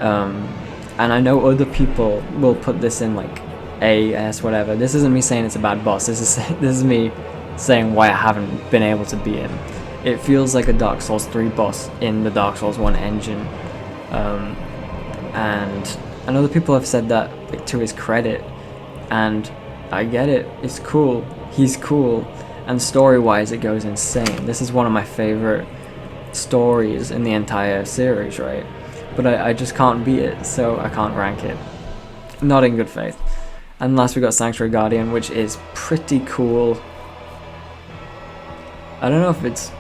And I know other people will put this in like A, S, whatever. This isn't me saying it's a bad boss. This is me saying why I haven't been able to beat him. It feels like a Dark Souls 3 boss in the Dark Souls 1 engine. And other people have said that, like, to his credit, and I get it. It's cool. He's cool. And story-wise, it goes insane. This is one of my favorite stories in the entire series, right? But I just can't beat it, so I can't rank it. Not in good faith. And last we got Sanctuary Guardian, which is pretty cool. I don't know if it's...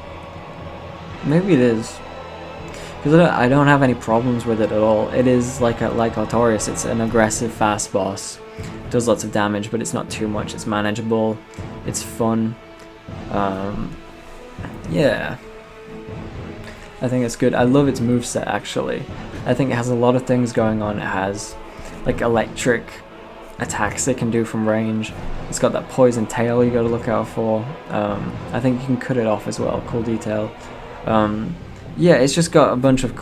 Maybe it is. Because I don't have any problems with it at all. It is like Artorias. It's an aggressive, fast boss. Does lots of damage, but it's not too much. It's manageable. It's fun. Yeah. I think it's good. I love its moveset, actually. I think it has a lot of things going on. It has like electric attacks it can do from range. It's got that poison tail you gotta look out for. I think you can cut it off as well. Cool detail. Yeah, it's just got a bunch of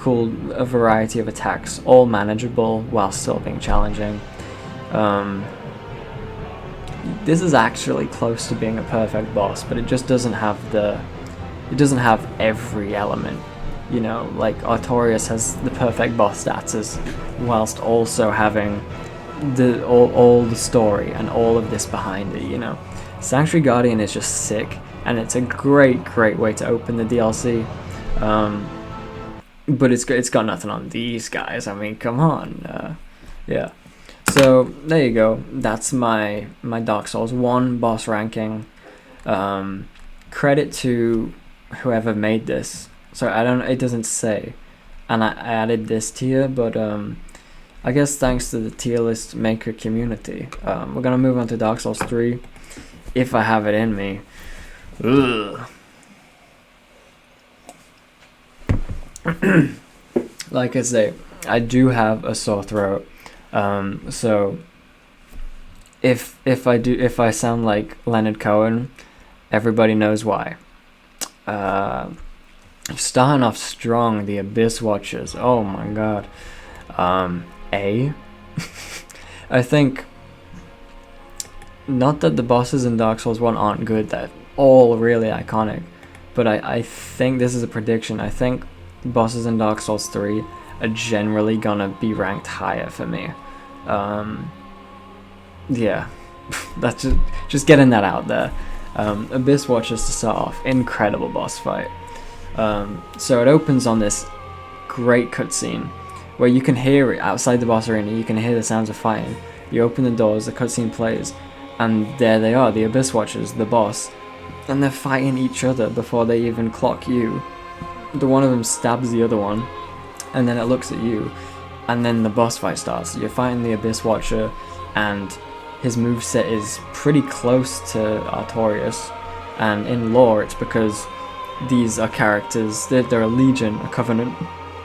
a variety of attacks, all manageable while still being challenging. This is actually close to being a perfect boss, but it just doesn't have every element. you know, like Artorias has the perfect boss stats, whilst also having all the story and all of this behind it, you know. Sanctuary Guardian is just sick, and it's a great way to open the DLC. But it's got nothing on these guys. I mean, come on. Yeah. So there you go. That's my Dark Souls 1 boss ranking. Credit to whoever made this. So it doesn't say, and I added this tier, but I guess thanks to the tier list maker community. We're gonna move on to Dark Souls 3, if I have it in me. Ugh. Like I say, I do have a sore throat. So if I sound like Leonard Cohen, everybody knows why. Starting off strong, the Abyss Watchers. Oh my god. I think, not that the bosses in Dark Souls 1 aren't good, they're all really iconic, but I think this is a prediction. I think bosses in Dark Souls 3 are generally gonna be ranked higher for me. Yeah, that's just getting that out there. Abyss Watchers to start off, incredible boss fight. So it opens on this great cutscene where you can hear it outside the boss arena. You can hear the sounds of fighting. You open the doors, the cutscene plays, and there they are, the Abyss Watchers, the boss, and they're fighting each other before they even clock you. The one of them stabs the other one, and then it looks at you, and then the boss fight starts. You're fighting the Abyss Watcher, and his moveset is pretty close to Artorias, and in lore it's because these are characters, they're a legion, a covenant,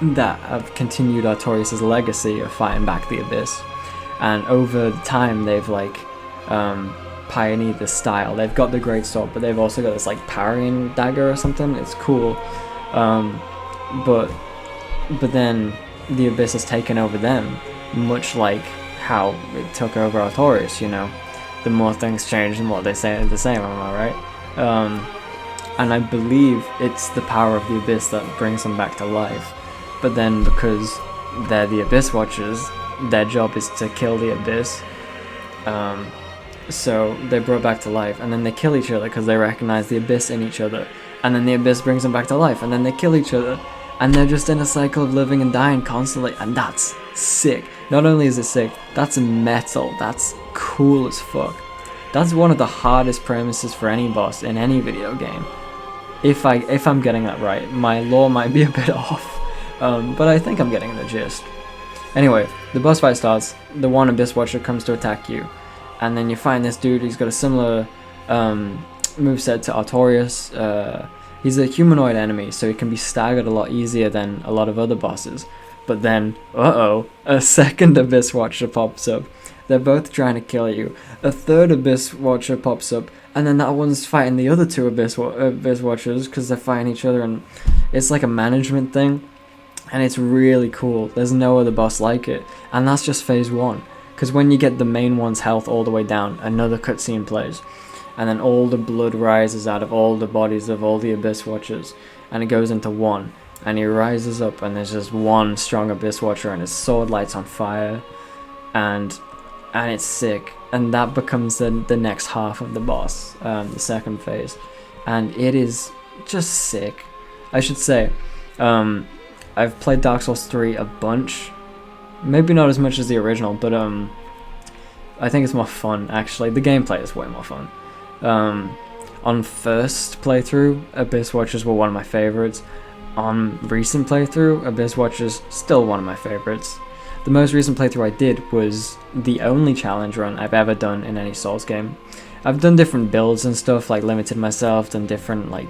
that have continued Artorias' legacy of fighting back the Abyss. And over time they've like pioneered this style. They've got the great sword, but they've also got this like parrying dagger or something. It's cool. But then the Abyss has taken over them, much like how it took over Artorias, you know. The more things change, the more they say the same, am I right? And I believe it's the power of the Abyss that brings them back to life. But then because they're the Abyss Watchers, their job is to kill the Abyss. So they're brought back to life, and then they kill each other because they recognize the Abyss in each other. And then the Abyss brings them back to life, and then they kill each other. And they're just in a cycle of living and dying constantly, and that's sick. Not only is it sick, that's metal. That's cool as fuck. That's one of the hardest premises for any boss in any video game. If I'm getting that right. My lore might be a bit off, but I think I'm getting the gist. Anyway, the boss fight starts. The one Abyss Watcher comes to attack you, and then you find this dude. He's got a similar moveset to Artorias. He's a humanoid enemy, so he can be staggered a lot easier than a lot of other bosses. But then, a second Abyss Watcher pops up. They're both trying to kill you. A third Abyss Watcher pops up, and then that one's fighting the other two Abyss Watchers because they're fighting each other, and it's like a management thing, and it's really cool. There's no other boss like it, and that's just phase 1. Because when you get the main one's health all the way down, another cutscene plays, and then all the blood rises out of all the bodies of all the Abyss Watchers, and it goes into one, and he rises up, and there's just one strong Abyss Watcher, and his sword lights on fire, and it's sick. And that becomes the next half of the boss, the second phase, and it is just sick. I should say, I've played Dark Souls 3 a bunch, maybe not as much as the original, but I think it's more fun actually. The gameplay is way more fun. On first playthrough, Abyss Watchers were one of my favorites. On recent playthrough, Abyss Watchers still one of my favorites. The most recent playthrough I did was the only challenge run I've ever done in any Souls game. I've done different builds and stuff, like limited myself, done different like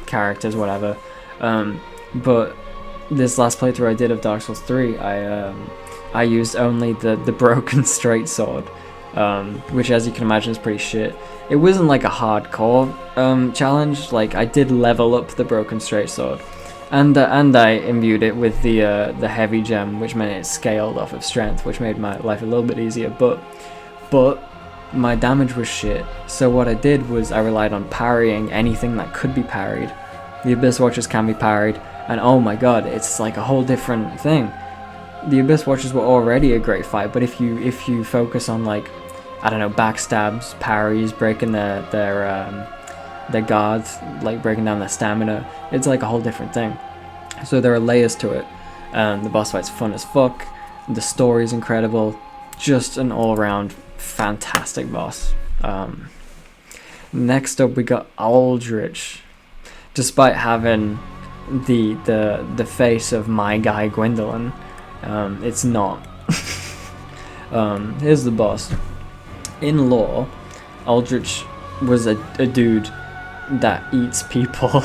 characters, whatever. But this last playthrough I did of Dark Souls 3, I used only the broken straight sword, which, as you can imagine, is pretty shit. It wasn't like a hardcore challenge. Like, I did level up the broken straight sword, and I imbued it with the heavy gem, which meant it scaled off of strength, which made my life a little bit easier. But my damage was shit. So what I did was I relied on parrying anything that could be parried, The Abyss Watchers can be parried, and oh my god, it's like a whole different thing. The Abyss Watchers were already a great fight, but if you focus on, like, I don't know, backstabs, parries, breaking their guards, like breaking down their stamina, it's like a whole different thing. So there are layers to it. The boss fight's fun as fuck. The story's incredible. Just an all-around fantastic boss. Next up, we got Aldrich. Despite having the face of my guy Gwendolyn, it's not. Here's the boss. In lore, Aldrich was a dude that eats people,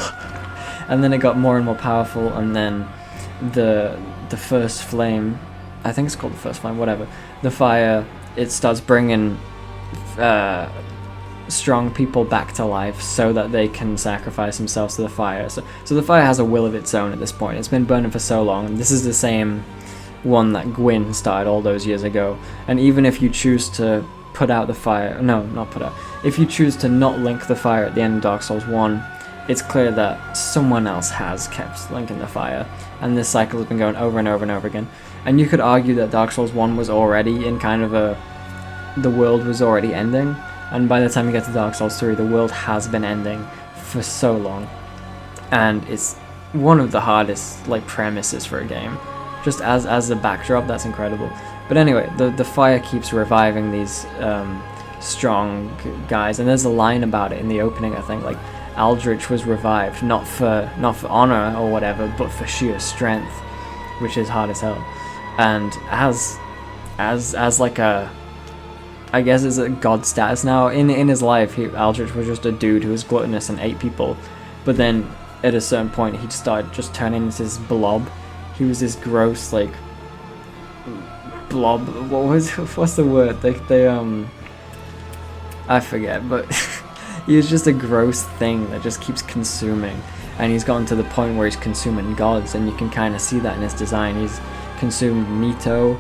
and then it got more and more powerful, and then the first flame, I think it's called the first flame, whatever, the fire, it starts bringing strong people back to life so that they can sacrifice themselves to the fire. So the fire has a will of its own at this point. It's been burning for so long, and this is the same one that Gwyn started all those years ago. And even if you choose to put out the fire, no, not put out, if you choose to not link the fire at the end of Dark Souls 1, it's clear that someone else has kept linking the fire, and this cycle has been going over and over and over again. And you could argue that Dark Souls 1 was already in kind of the world was already ending, and by the time you get to Dark Souls 3, the world has been ending for so long, and it's one of the hardest, like, premises for a game. Just as a backdrop, that's incredible. But anyway, the fire keeps reviving these strong guys, and there's a line about it in the opening, I think, like, Aldrich was revived not for honor or whatever, but for sheer strength, which is hard as hell. And as like a, I guess it's a god status now. In his life, Aldrich was just a dude who was gluttonous and ate people, but then at a certain point he started just turning into this blob. He was this gross, like, blob. What's the word? They I forget, but he was just a gross thing that just keeps consuming, and he's gotten to the point where he's consuming gods, and you can kind of see that in his design. He's consumed Nito.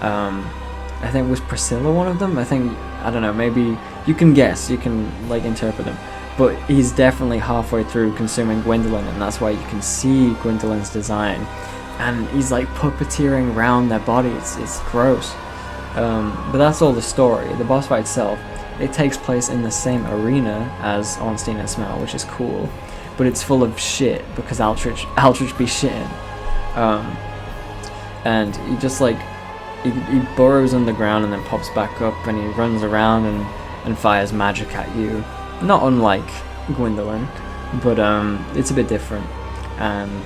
I think, was Priscilla one of them? I don't know, maybe you can guess, you can, like, interpret them, but he's definitely halfway through consuming Gwendolyn, and that's why you can see Gwendolyn's design, and he's like puppeteering around their bodies. It's gross. But that's all the story. The boss fight itself, it takes place in the same arena as Ornstein and Smell, which is cool, but it's full of shit because Aldrich be shitting. And he just, like, he burrows underground and then pops back up, and he runs around and fires magic at you. Not unlike Gwendolyn, but it's a bit different, and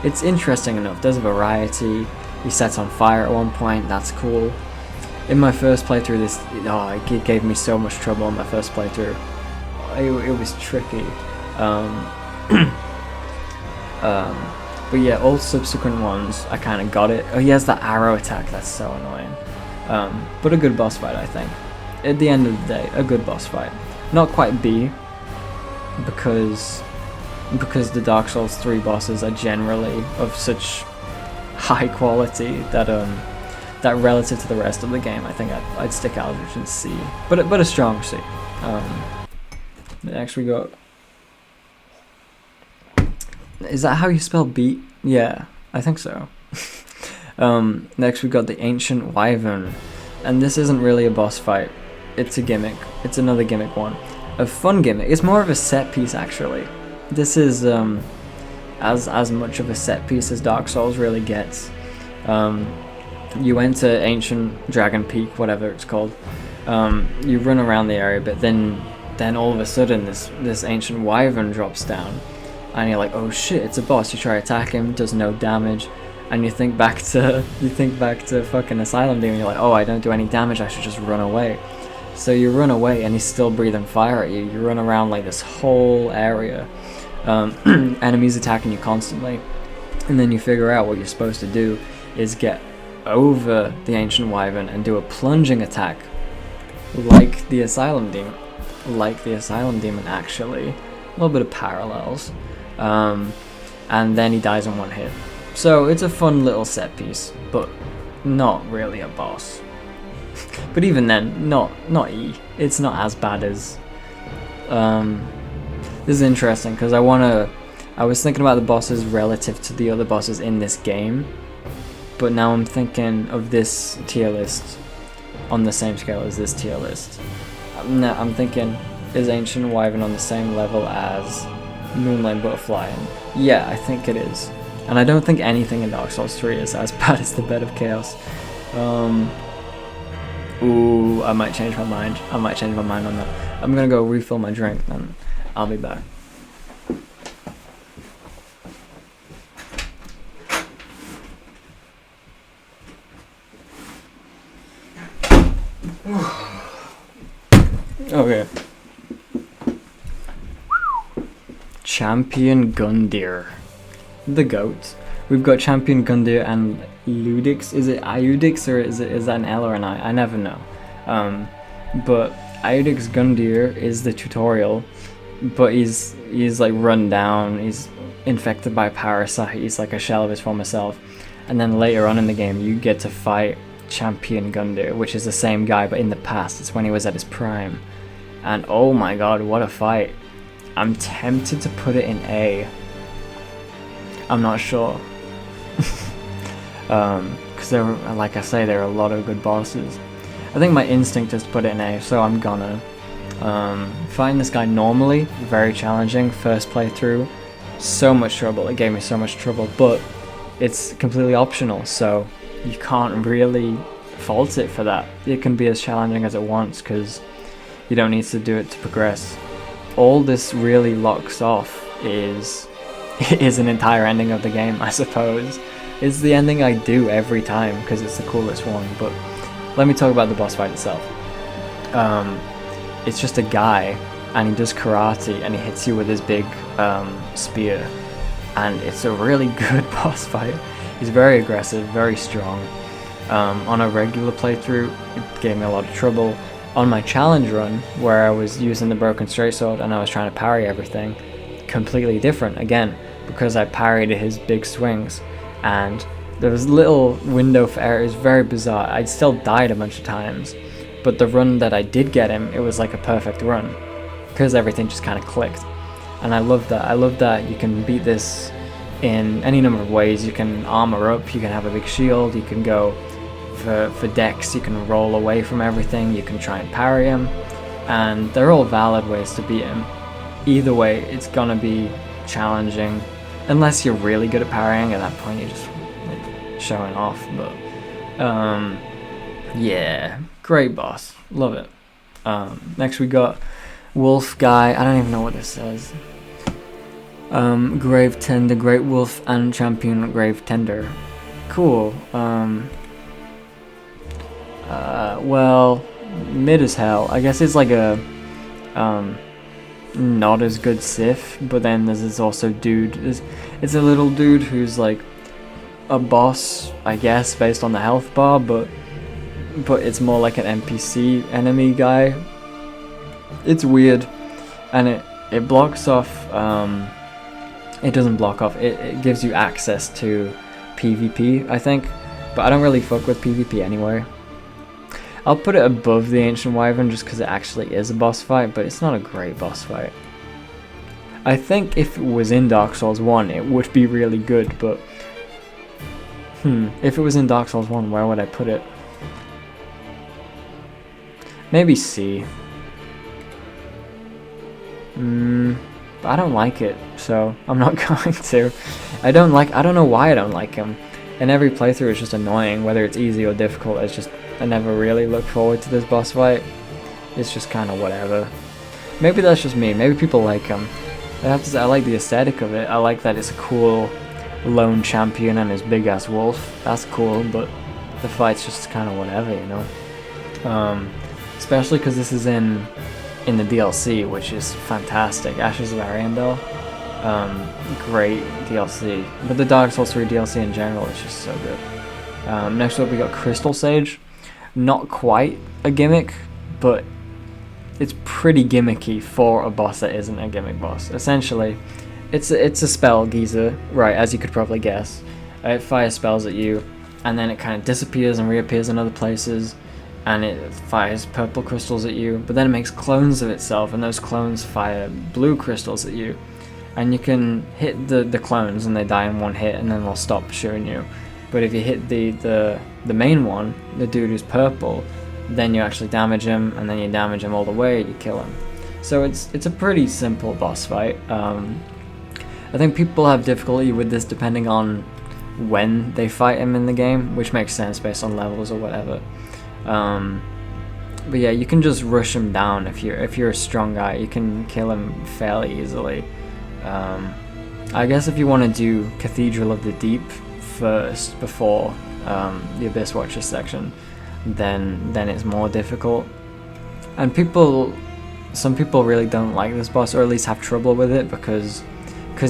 it's interesting enough. There's a variety. He sets on fire at one point, that's cool. In my first playthrough, it gave me so much trouble in my first playthrough. It was tricky. But yeah, all subsequent ones, I kind of got it. Oh, he has that arrow attack, that's so annoying. But a good boss fight, I think. At the end of the day, a good boss fight. Not quite B, because the Dark Souls 3 bosses are generally of such high quality that that relative to the rest of the game, I think I'd stick Aldrich in C, but a strong C. Next we got. Is that how you spell beat? Yeah, I think so. Next we got the Ancient Wyvern, and this isn't really a boss fight. It's a gimmick. It's another gimmick one. A fun gimmick. It's more of a set piece, actually. This is as much of a set piece as Dark Souls really gets. You enter Ancient Dragon Peak, whatever it's called. You run around the area, but then all of a sudden this Ancient Wyvern drops down, and you're like, oh shit, it's a boss. You try to attack him, does no damage, and you think back to fucking Asylum Demon. You're like, oh, I don't do any damage, I should just run away. So you run away, and he's still breathing fire at you. You run around like this whole area, enemies attacking you constantly, and then you figure out what you're supposed to do is get over the Ancient Wyvern and do a plunging attack, like the Asylum Demon. Actually, a little bit of parallels. And then he dies in one hit. So it's a fun little set piece, but not really a boss. But even then, not E. It's not as bad as. This is interesting because I wanna I was thinking about the bosses relative to the other bosses in this game, but now I'm thinking of this tier list on the same scale as this tier list. I'm thinking, is Ancient Wyvern on the same level as Moonlane Butterfly? And yeah, I think it is. And I don't think anything in Dark Souls 3 is as bad as the Bed of Chaos. Ooh, I might change my mind. I might change my mind on that. I'm gonna go refill my drink, and I'll be back. Okay. Champion Gundyr. The goat. We've got Champion Gundyr and Ludix. Is it Iudix or is that an L or an I? I never know. But Iudix Gundyr is the tutorial, but he's like run down. He's infected by a parasite. He's like a shell of his former self. And then later on in the game, you get to fight Champion Gundyr, which is the same guy, but in the past. It's when he was at his prime. And oh my god, what a fight. I'm tempted to put it in A. I'm not sure. Because there were, like I say, there are a lot of good bosses. I think my instinct is to put it in A, so I'm gonna. Fighting this guy normally, very challenging. First playthrough, so much trouble. It gave me so much trouble, but it's completely optional, so you can't really fault it for that. It can be as challenging as it wants, because you don't need to do it to progress. All this really locks off is an entire ending of the game, I suppose. It's the ending I do every time because it's the coolest one, but let me talk about the boss fight itself. It's just a guy, and he does karate, and he hits you with his big spear, and it's a really good boss fight. He's very aggressive, very strong. On a regular playthrough, it gave me a lot of trouble. On my challenge run, where I was using the broken straight sword and I was trying to parry everything, completely different again, because I parried his big swings, and there was little window for error. It was very bizarre. I still died a bunch of times, but the run that I did get him, it was like a perfect run, because everything just kind of clicked, and I love that. I love that you can beat this in any number of ways. You can armor up, you can have a big shield, you can go for dex, you can roll away from everything, you can try and parry him, and they're all valid ways to beat him. Either way, it's gonna be challenging, unless you're really good at parrying. At that point, you're just like showing off. But yeah, great boss, love it. Next we got Wolf Guy. I don't even know what this says. Grave Tender, Great Wolf, and Champion Grave Tender. Cool. Well, mid as hell. I guess it's like a not as good Sith, but then there's this also dude. It's a little dude who's like a boss, I guess, based on the health bar, but it's more like an NPC enemy guy. It's weird, and it blocks off. It doesn't block off. It gives you access to PvP, I think, but I don't really fuck with PvP anyway. I'll put it above the Ancient Wyvern just because it actually is a boss fight, but it's not a great boss fight. I think if it was in Dark Souls 1, it would be really good, but if it was in Dark Souls 1, where would I put it? Maybe C. But I don't like it, so I'm not going to. I don't know why I don't like him. And every playthrough is just annoying, whether it's easy or difficult. It's just, I never really look forward to this boss fight. It's just kind of whatever. Maybe that's just me. Maybe people like him. I have to say, I like the aesthetic of it. I like that it's a cool lone champion and his big ass wolf. That's cool, but the fight's just kind of whatever, you know. Especially because this is in the DLC, which is fantastic. Ashes of Ariandel. Great DLC, but the Dark Souls 3 DLC in general is just so good. Next up we got Crystal Sage. Not quite a gimmick, but it's pretty gimmicky for a boss that isn't a gimmick boss. Essentially, it's a spell geyser, right, as you could probably guess. It fires spells at you, and then it kind of disappears and reappears in other places, and it fires purple crystals at you, but then it makes clones of itself, and those clones fire blue crystals at you. and you can hit the clones and they die in one hit and then they'll stop shooting you. But if you hit the main one, the dude who's purple, then you actually damage him, and then you damage him all the way, you kill him. So it's a pretty simple boss fight. I think people have difficulty with this depending on when they fight him in the game, which makes sense based on levels or whatever. But yeah, you can just rush him down if you're a strong guy. You can kill him fairly easily. I guess if you want to do Cathedral of the Deep first before the Abyss Watcher section, then it's more difficult. And some people really don't like this boss, or at least have trouble with it, because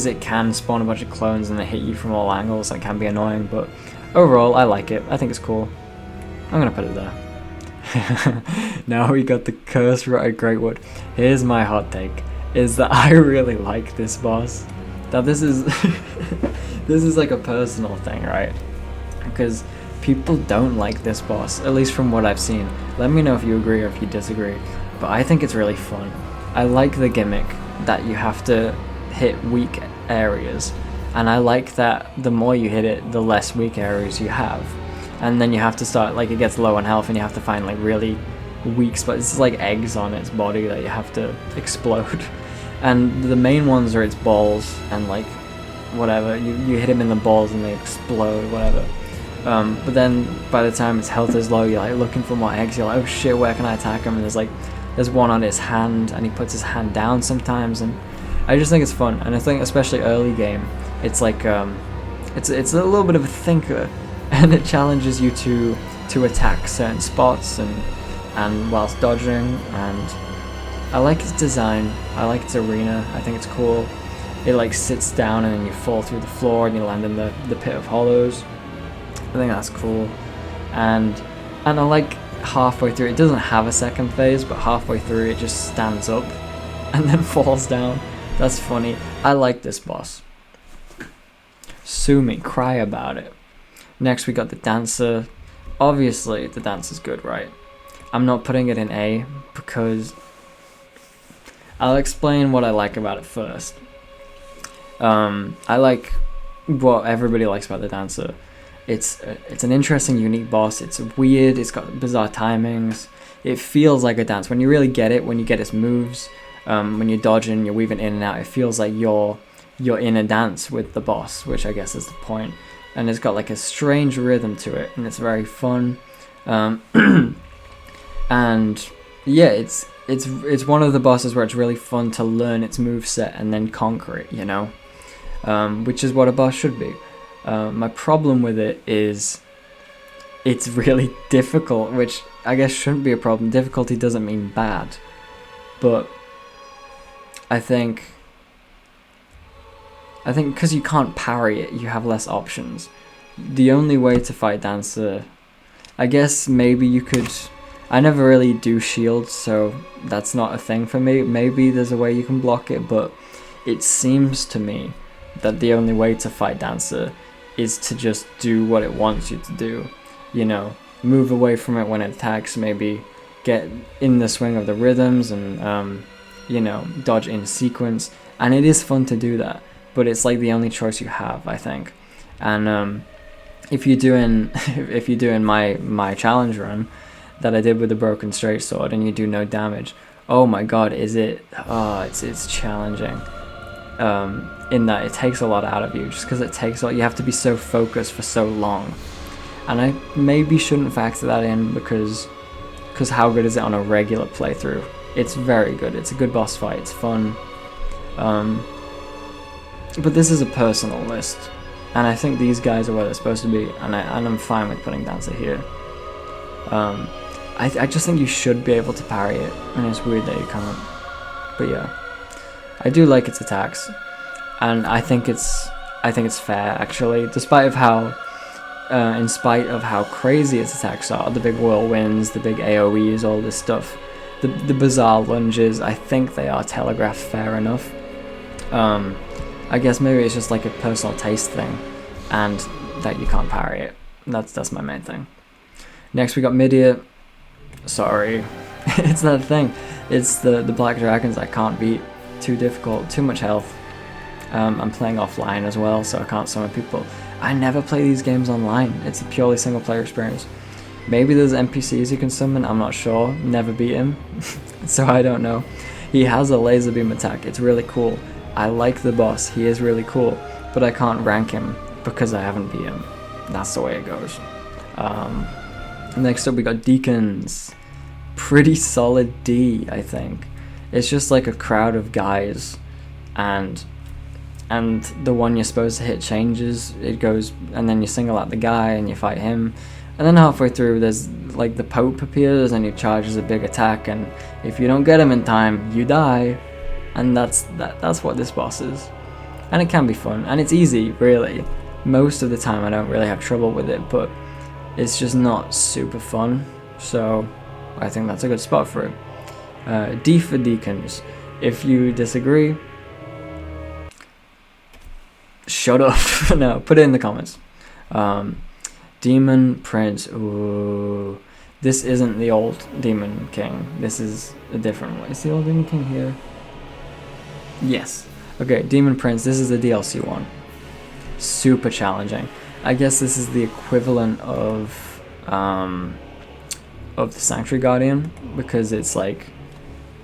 it can spawn a bunch of clones and they hit you from all angles. That can be annoying, but overall I like it. I think it's cool. I'm gonna put it there. Now we got the Cursed Rotted Greatwood. Here's my hot take, is that I really like this boss. Now this is this is like a personal thing, right? Because people don't like this boss, at least from what I've seen. Let me know if you agree or if you disagree. But I think it's really fun. I like the gimmick that you have to hit weak areas, and I like that the more you hit it, the less weak areas you have. And then you have to start, like, it gets low on health and you have to find like really weak spots. It's like eggs on its body that you have to explode. And the main ones are its balls, and like whatever, you hit him in the balls and they explode, whatever. But then by the time its health is low, you're like looking for more eggs. You're like, oh shit, where can I attack him? And there's one on his hand, and he puts his hand down sometimes, and I just think it's fun. And I think especially early game, it's like it's a little bit of a thinker, and it challenges you to attack certain spots and whilst dodging. And I like its design. I like its arena. I think it's cool. It like sits down and then you fall through the floor and you land in the pit of hollows. I think that's cool. And I like halfway through, it doesn't have a second phase, but halfway through it just stands up and then falls down. That's funny. I like this boss. Sue me, cry about it. Next we got the Dancer. Obviously the Dancer's good, right? I'm not putting it in A because I'll explain what I like about it first. I like what everybody likes about the Dancer. It's an interesting, unique boss. It's weird. It's got bizarre timings. It feels like a dance when you really get it. When you get its moves, when you're dodging, you're weaving in and out. It feels like you're in a dance with the boss, which I guess is the point. And it's got like a strange rhythm to it, and it's very fun. And yeah, it's one of the bosses where it's really fun to learn its moveset and then conquer it, you know, which is what a boss should be. My problem with it is it's really difficult, which I guess shouldn't be a problem. Difficulty doesn't mean bad, but I think because you can't parry it, you have less options. The only way to fight Dancer, I guess maybe you could. I never really do shields, so that's not a thing for me. Maybe there's a way you can block it, but it seems to me that the only way to fight Dancer is to just do what it wants you to do. You know, move away from it when it attacks, maybe get in the swing of the rhythms and, you know, dodge in sequence. And it is fun to do that, but it's like the only choice you have, I think. And if you're doing my challenge run that I did with the broken straight sword and you do no damage, oh my god, it's challenging. In that it takes a lot out of you, just because you have to be so focused for so long. And I maybe shouldn't factor that in because how good is it on a regular playthrough? It's very good. It's a good boss fight. It's fun. But this is a personal list, and I think these guys are where they're supposed to be, and I'm fine with putting Dancer here. I just think you should be able to parry it, and it's weird that you can't. But yeah, I do like its attacks, and I think it's fair actually, in spite of how crazy its attacks are, the big whirlwinds, the big AoEs, all this stuff, the bizarre lunges. I think they are telegraphed fair enough. I guess maybe it's just like a personal taste thing, and that you can't parry it. That's my main thing. Next we got Midia. Sorry, it's that thing. It's the black dragons I can't beat. Too difficult, too much health. I'm playing offline as well, so I can't summon people. I never play these games online. It's a purely single player experience. Maybe there's NPCs you can summon, I'm not sure. Never beat him, so I don't know. He has a laser beam attack, it's really cool. I like the boss, he is really cool, but I can't rank him because I haven't beat him. That's the way it goes. Next up we got Deacons. Pretty solid D, I think. It's just like a crowd of guys, and the one you're supposed to hit changes. It goes, and then you single out the guy and you fight him. And then halfway through, there's like the Pope appears and he charges a big attack, and if you don't get him in time, you die. And that's what this boss is. And it can be fun, and it's easy, really. Most of the time I don't really have trouble with it, but it's just not super fun. So I think that's a good spot for it. D for Deacons. If you disagree, shut up. No, put it in the comments. Demon Prince. Ooh, this isn't the old Demon King. This is a different one. Is the old Demon King here? Yes. Okay, Demon Prince. This is the DLC one. Super challenging. I guess this is the equivalent of the Sanctuary Guardian, because it's like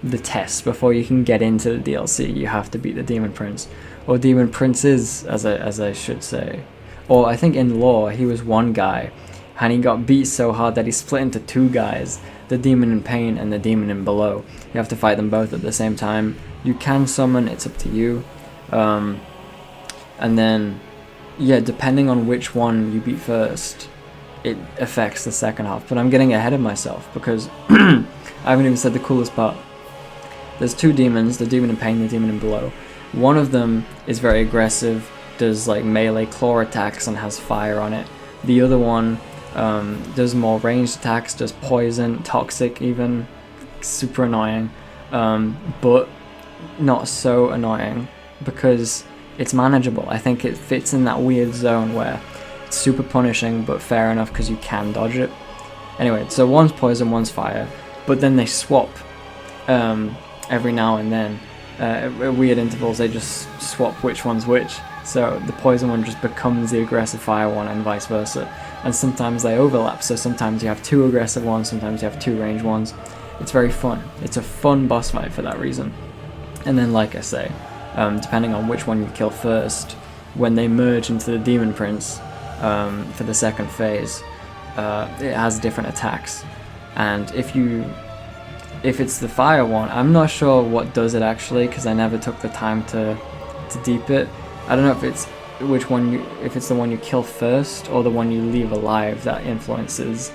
the test before you can get into the DLC. You have to beat the Demon Prince, or Demon Princes, as I should say. Or I think in lore he was one guy, and he got beat so hard that he split into two guys, the Demon in Pain and the Demon in Below. You have to fight them both at the same time. You can summon, it's up to you. And then, yeah, depending on which one you beat first, it affects the second half. But I'm getting ahead of myself because I haven't even said the coolest part. There's two demons, the Demon in Pain and the Demon in Below. One of them is very aggressive, does like melee claw attacks and has fire on it. The other one does more ranged attacks, does poison, toxic even, super annoying, but not so annoying because it's manageable. I think it fits in that weird zone where it's super punishing but fair enough because you can dodge it. Anyway, so one's poison, one's fire, but then they swap every now and then. At weird intervals they just swap which one's which. So the poison one just becomes the aggressive fire one and vice versa. And sometimes they overlap, so sometimes you have two aggressive ones, sometimes you have two ranged ones. It's very fun. It's a fun boss fight for that reason. And then, like I say, depending on which one you kill first, when they merge into the Demon Prince for the second phase, it has different attacks. And if it's the fire one, I'm not sure what does it actually, because I never took the time to deep it. I don't know if it's if it's the one you kill first or the one you leave alive that influences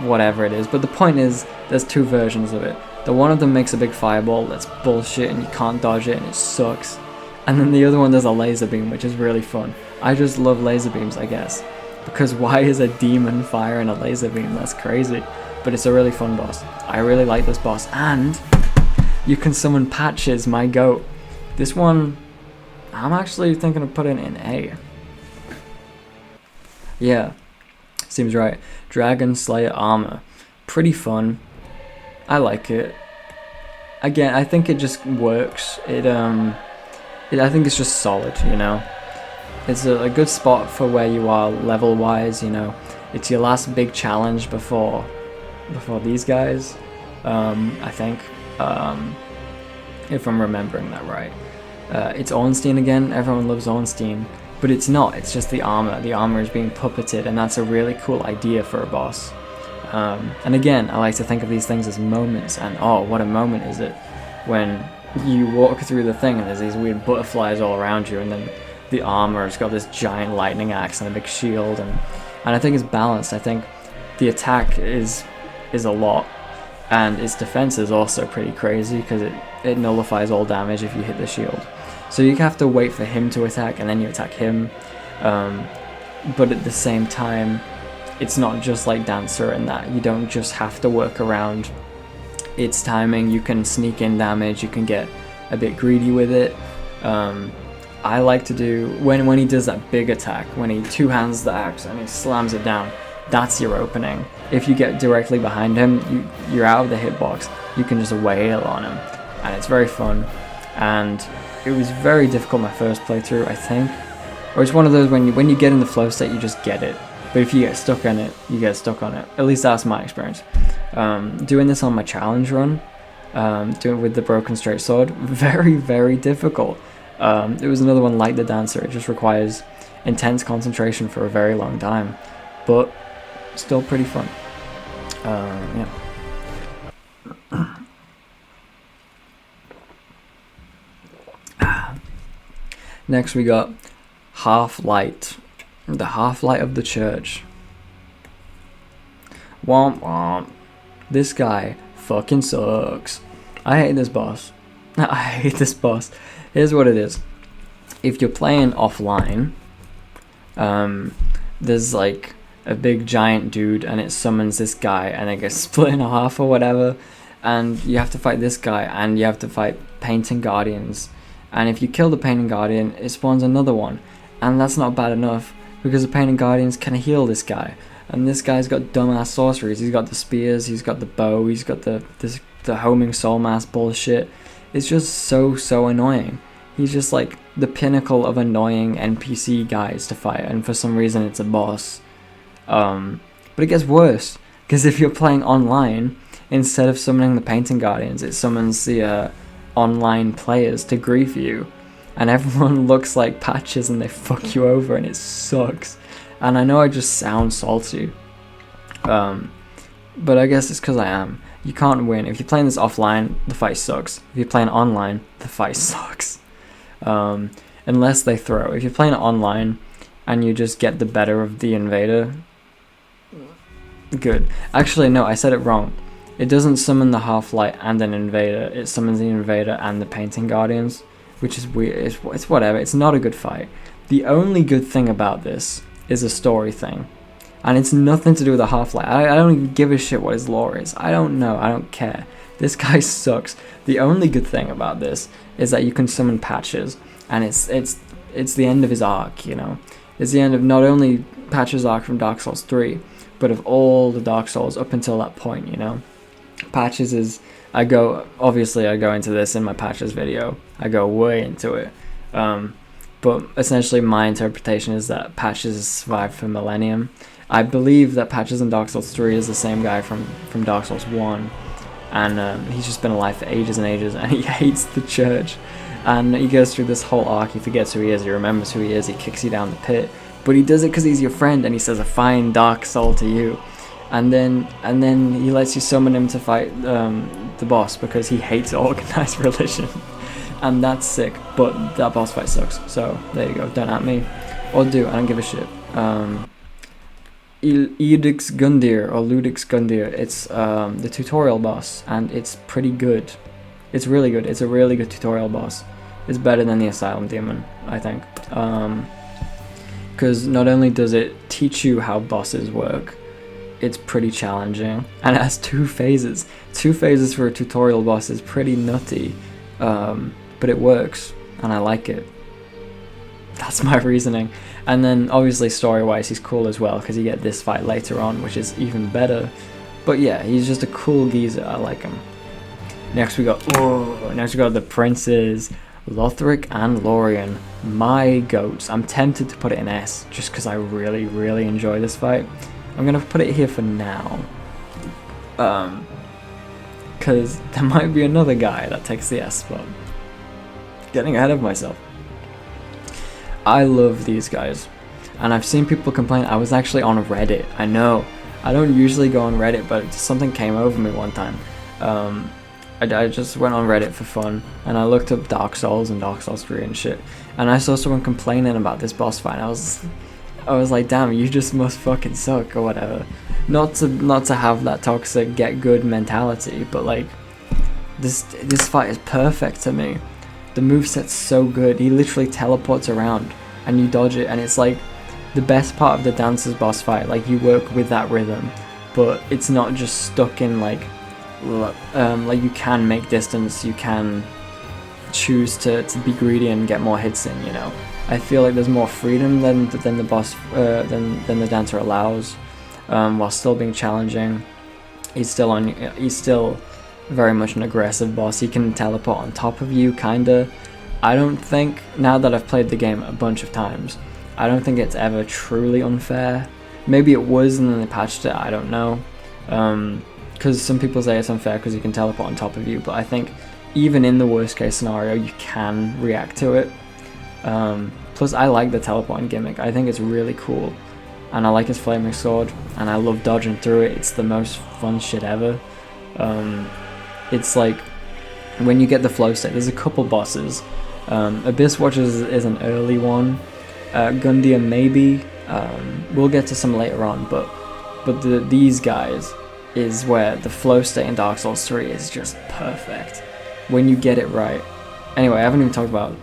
whatever it is. But the point is, there's two versions of it. The one of them makes a big fireball that's bullshit and you can't dodge it and it sucks. And then the other one does a laser beam, which is really fun. I just love laser beams, I guess. Because why is a demon firing a laser beam? That's crazy. But it's a really fun boss. I really like this boss. And you can summon Patches, my goat. This one, I'm actually thinking of putting in A. Yeah, seems right. Dragon Slayer armor. Pretty fun. I like it. Again, I think it just works. I think it's just solid, you know. It's a good spot for where you are level-wise, you know. It's your last big challenge before these guys, I think, if I'm remembering that right. It's Ornstein again. Everyone loves Ornstein, but it's not. It's just the armor. The armor is being puppeted, and that's a really cool idea for a boss. And again, I like to think of these things as moments, and oh, what a moment is it when you walk through the thing and there's these weird butterflies all around you, and then the armor has got this giant lightning axe and a big shield, and I think it's balanced. I think the attack is a lot, and its defense is also pretty crazy because it nullifies all damage if you hit the shield. So you have to wait for him to attack and then you attack him, but at the same time it's not just like Dancer in that you don't just have to work around its timing. You can sneak in damage, you can get a bit greedy with it. I like to do, when he does that big attack, when he two-hands the axe and he slams it down, that's your opening. If you get directly behind him, you're out of the hitbox. You can just wail on him, and it's very fun. and it was very difficult my first playthrough, I think. Or it's one of those when you get in the flow state, you just get it. But if you get stuck on it, you get stuck on it. At least that's my experience. Doing this on my challenge run, doing it with the broken straight sword, very, very difficult. It was another one like the dancer. It just requires intense concentration for a very long time, but still pretty fun. Yeah. Next we got Half-Light, the Half-Light of the church. Womp womp. This guy fucking sucks. I hate this boss. I hate this boss. Here's what it is. If you're playing offline, there's like a big giant dude and it summons this guy and it gets split in half or whatever, and you have to fight this guy and you have to fight Painting Guardians. And if you kill the Painting Guardian, it spawns another one. And that's not bad enough, because the Painting Guardians can heal this guy. And this guy's got dumbass sorceries. He's got the spears, he's got the bow, he's got the homing soul mass bullshit. It's just so annoying. He's just like the pinnacle of annoying NPC guys to fight, and for some reason it's a boss. But it gets worse, because if you're playing online, instead of summoning the Painting Guardians, it summons the online players to grief you, and everyone looks like Patches and they fuck you over, and it sucks. And I know I just sound salty, but I guess it's because I am. You can't win. If you're playing this offline, the fight sucks. If you're playing online, the fight sucks. Unless they throw. If you're playing online and you just get the better of the invader, good. Actually, no, I said it wrong. It doesn't summon the Half-Light and an invader. It summons the invader and the Painting Guardians, which is weird. It's whatever. It's not a good fight. The only good thing about this is a story thing. And it's nothing to do with the Half-Light. I don't even give a shit what his lore is. I don't know. I don't care. This guy sucks. The only good thing about this is that you can summon Patches. And it's the end of his arc, you know. It's the end of not only Patches' arc from Dark Souls 3, but of all the Dark Souls up until that point, you know. Patches is, I go into this in my Patches video. I go way into it. But essentially my interpretation is that Patches has survived for millennium. I believe that Patches in Dark Souls 3 is the same guy from Dark Souls 1. And he's just been alive for ages and ages, and he hates the church. And he goes through this whole arc, he forgets who he is, he remembers who he is, he kicks you down the pit. But he does it because he's your friend, and he says a fine dark soul to you. And then he lets you summon him to fight the boss, because he hates organized religion. And that's sick, but that boss fight sucks. So there you go, don't at me. Or do, I don't give a shit. Ludix Gundir, it's the tutorial boss, and it's pretty good. It's really good. It's a really good tutorial boss. It's better than the Asylum Demon, I think. Because not only does it teach you how bosses work, it's pretty challenging, and it has 2 phases. 2 phases for a tutorial boss is pretty nutty, but it works, and I like it. That's my reasoning. And then obviously story-wise he's cool as well, because you get this fight later on, which is even better. But yeah, he's just a cool geezer. I like him. Next we got the princes, Lothric and Lorien. My goats. I'm tempted to put it in S, just because I really, really enjoy this fight. I'm gonna put it here for now, because there might be another guy that takes the S spot. Getting ahead of myself. I love these guys, and I've seen people complain. I was actually on Reddit. I know, I don't usually go on Reddit, but something came over me one time. I just went on Reddit for fun, and I looked up Dark Souls and Dark Souls 3 and shit, and I saw someone complaining about this boss fight. I was like, damn, you just must fucking suck or whatever. Not to have that toxic get good mentality, but like this fight is perfect to me. The moveset's so good. He literally teleports around and you dodge it, and it's like the best part of the Dancer's boss fight. Like, you work with that rhythm, but it's not just stuck in like you can make distance, you can choose to be greedy and get more hits in, you know. I feel like there's more freedom than the boss than the Dancer allows, while still being challenging. He's still very much an aggressive boss. He can teleport on top of you, kinda. I don't think, now that I've played the game a bunch of times, I don't think it's ever truly unfair. Maybe it was and then they patched it, I don't know. Because some people say it's unfair because he can teleport on top of you, but I think even in the worst case scenario, you can react to it. Plus, I like the teleporting gimmick. I think it's really cool. And I like his flaming sword, and I love dodging through it. It's the most fun shit ever. It's like, when you get the flow state, there's a couple bosses. Abyss Watchers is an early one. Gundia maybe. We'll get to some later on, but these guys is where the flow state in Dark Souls 3 is just perfect. When you get it right. Anyway, I haven't even talked about,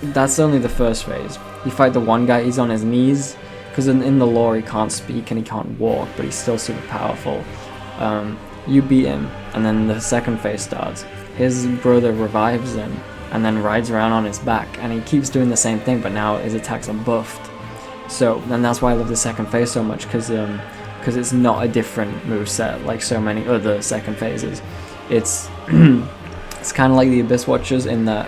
that's only the first phase. You fight the one guy, he's on his knees, because in the lore he can't speak and he can't walk, but he's still super powerful. You beat him, and then the second phase starts. His brother revives him, and then rides around on his back, and he keeps doing the same thing, but now his attacks are buffed. So, and that's why I love the second phase so much, because it's not a different moveset like so many other second phases. It's it's kind of like the Abyss Watchers in that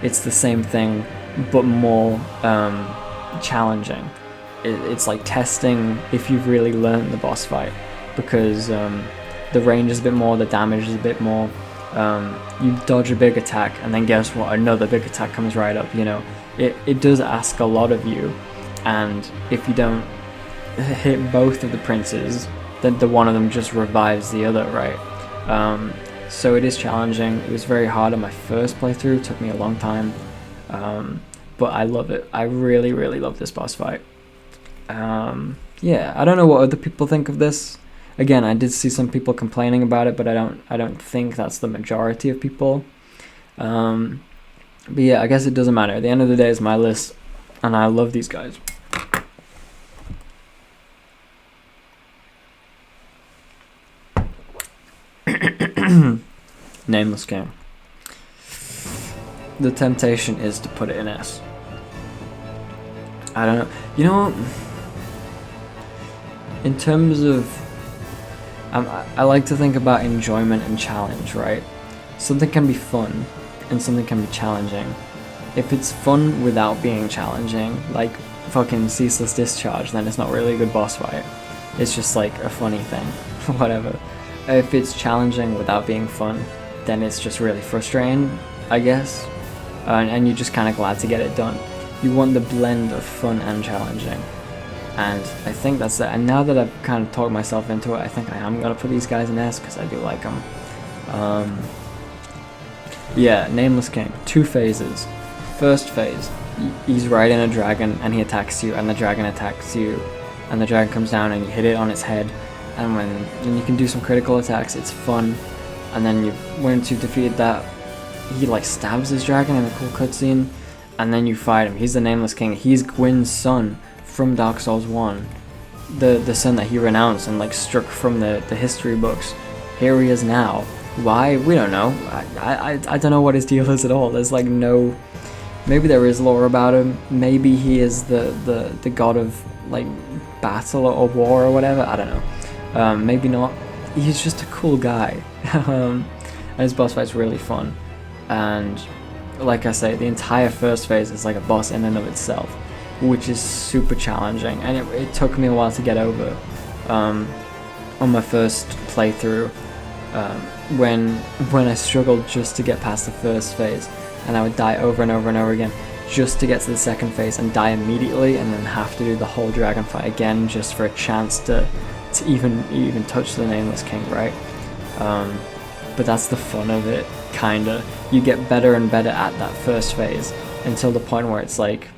it's the same thing, but more challenging. It's like testing if you've really learned the boss fight, because the range is a bit more, the damage is a bit more. You dodge a big attack, and then guess what? Another big attack comes right up. You know, it does ask a lot of you, and if you don't hit both of the princes, then the one of them just revives the other, right? So it is challenging. It was very hard on my first playthrough. It took me a long time, but I love it. I really, really love this boss fight. Yeah, I don't know what other people think of this. Again, I did see some people complaining about it, but I don't think that's the majority of people. But yeah, I guess it doesn't matter. At the end of the day, it's my list, and I love these guys. Nameless King. The temptation is to put it in S. I don't know. You know what? In terms of, I like to think about enjoyment and challenge, right? Something can be fun and something can be challenging. If it's fun without being challenging, like fucking Ceaseless Discharge, then it's not really a good boss fight. It's just like a funny thing, whatever. If it's challenging without being fun, then it's just really frustrating, I guess. And you're just kind of glad to get it done. You want the blend of fun and challenging. And I think that's it. And now that I've kind of talked myself into it, I think I am going to put these guys in S because I do like them. Yeah, Nameless King. 2 phases. First phase, he's riding a dragon and he attacks you, and the dragon attacks you, and the dragon comes down and you hit it on its head. And when you can do some critical attacks, it's fun. And then once you've defeated that, he like stabs his dragon in a cool cutscene, and then you fight him. He's the Nameless King. He's Gwyn's son from Dark Souls 1, the son that he renounced and like struck from the history books. Here he is now. Why? We don't know. I don't know what his deal is at all. There's like no. Maybe there is lore about him. Maybe he is the god of like battle or war or whatever. I don't know. Maybe not. He's just a cool guy. And his boss fight's really fun. And like I say, the entire first phase is like a boss in and of itself, which is super challenging. And it took me a while to get over. On my first playthrough, when I struggled just to get past the first phase, and I would die over and over and over again just to get to the second phase and die immediately, and then have to do the whole dragon fight again just for a chance to even touch the Nameless King, right? But that's the fun of it, kinda. You get better and better at that first phase until the point where it's like,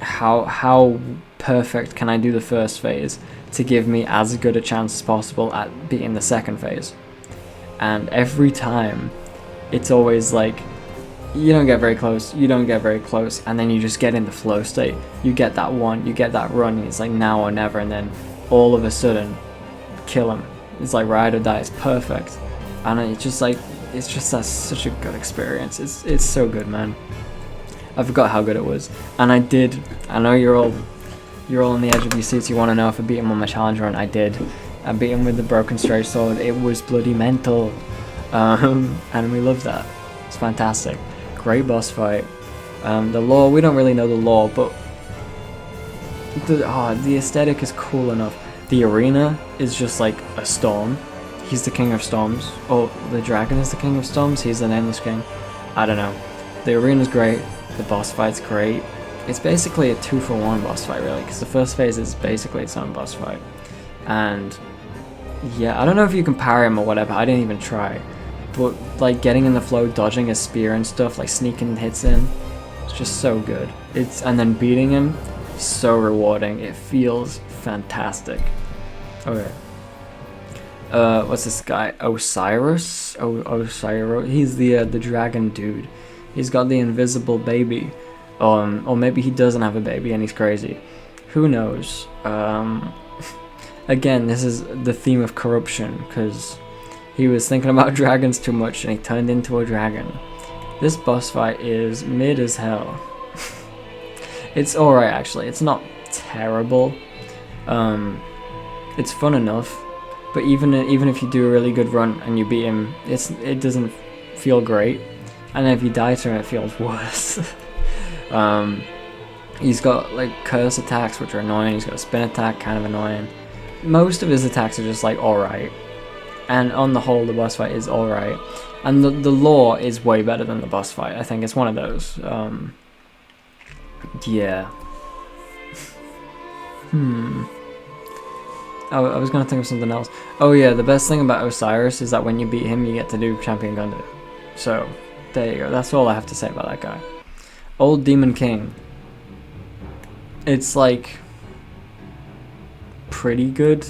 how perfect can I do the first phase to give me as good a chance as possible at beating the second phase? And every time, it's always like, you don't get very close, and then you just get in the flow state. You get that one, you get that run, and it's like now or never, and then all of a sudden, kill him. It's like ride or die. It's perfect, and it's just that's such a good experience. It's so good, man. I forgot how good it was, and I know you're all on the edge of your seats. You want to know if I beat him on my challenge run. I did. I beat him with the broken straight sword. It was bloody mental. And we love that. It's fantastic. Great boss fight. The lore, we don't really know the lore, but the aesthetic is cool enough. The arena is just like a storm. He's the king of storms. Or the dragon is the king of storms. He's the nameless king. I don't know. The arena's great. The boss fight's great. It's basically a 2-for-1 boss fight, really, because the first phase is basically its own boss fight. And yeah, I don't know if you can parry him or whatever. I didn't even try. But like getting in the flow, dodging his spear and stuff, like sneaking hits in, it's just so good. And then beating him, so rewarding. It feels fantastic. Okay. What's this guy? Osiris? Osiris. He's the dragon dude. He's got the invisible baby. Or maybe he doesn't have a baby and he's crazy. Who knows? Again, this is the theme of corruption, because he was thinking about dragons too much and he turned into a dragon. This boss fight is mid as hell. It's alright, actually. It's not terrible. It's fun enough. But even if you do a really good run and you beat him, it doesn't feel great. And if you die to him, it feels worse. He's got like curse attacks, which are annoying. He's got a spin attack, kind of annoying. Most of his attacks are just like alright. And on the whole, the boss fight is alright. And the lore is way better than the boss fight. I think it's one of those. Yeah. I was gonna think of something else. Oh yeah, the best thing about Osiris is that when you beat him, you get to do Champion Gundu. So, there you go. That's all I have to say about that guy. Old Demon King. It's like pretty good.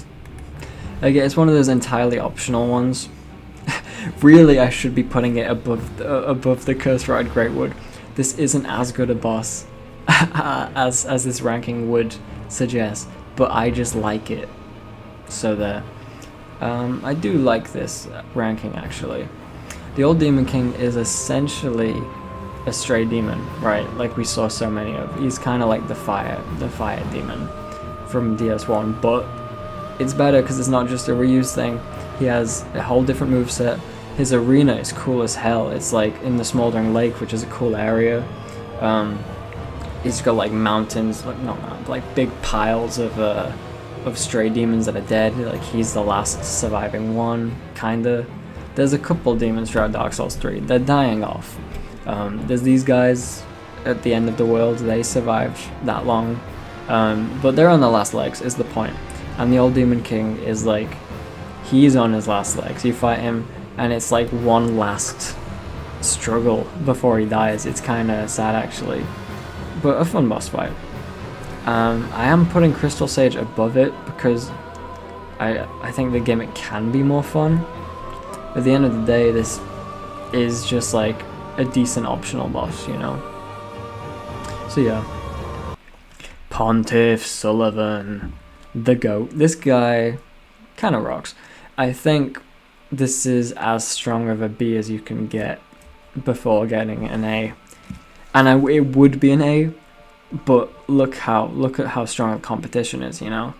Again, it's one of those entirely optional ones. Really, I should be putting it above the Curse Ride Greatwood. This isn't as good a boss as this ranking would suggest, but I just like it. So there. I do like this ranking, actually. The Old Demon King is essentially a stray demon, right? Like we saw so many of. He's kind of like the fire demon from DS1, but it's better because it's not just a reuse thing. He has a whole different moveset. His arena is cool as hell. It's like in the Smoldering Lake, which is a cool area. He's got like mountains, like not mountains, like big piles of stray demons that are dead. Like he's the last surviving one, kinda. There's a couple demons throughout Dark Souls 3. They're dying off. There's these guys at the end of the world. They survived that long, but they're on the last legs is the point. And the Old Demon King is like, he's on his last legs. You fight him and it's like one last struggle before he dies. It's kind of sad, actually, but a fun boss fight. I am putting Crystal Sage above it because I think the gimmick can be more fun. At the end of the day, this is just like a decent optional boss, you know? So yeah. Pontiff Sullivan, the GOAT. This guy kind of rocks. I think this is as strong of a B as you can get before getting an A. And it would be an A, but look at how strong the competition is, you know?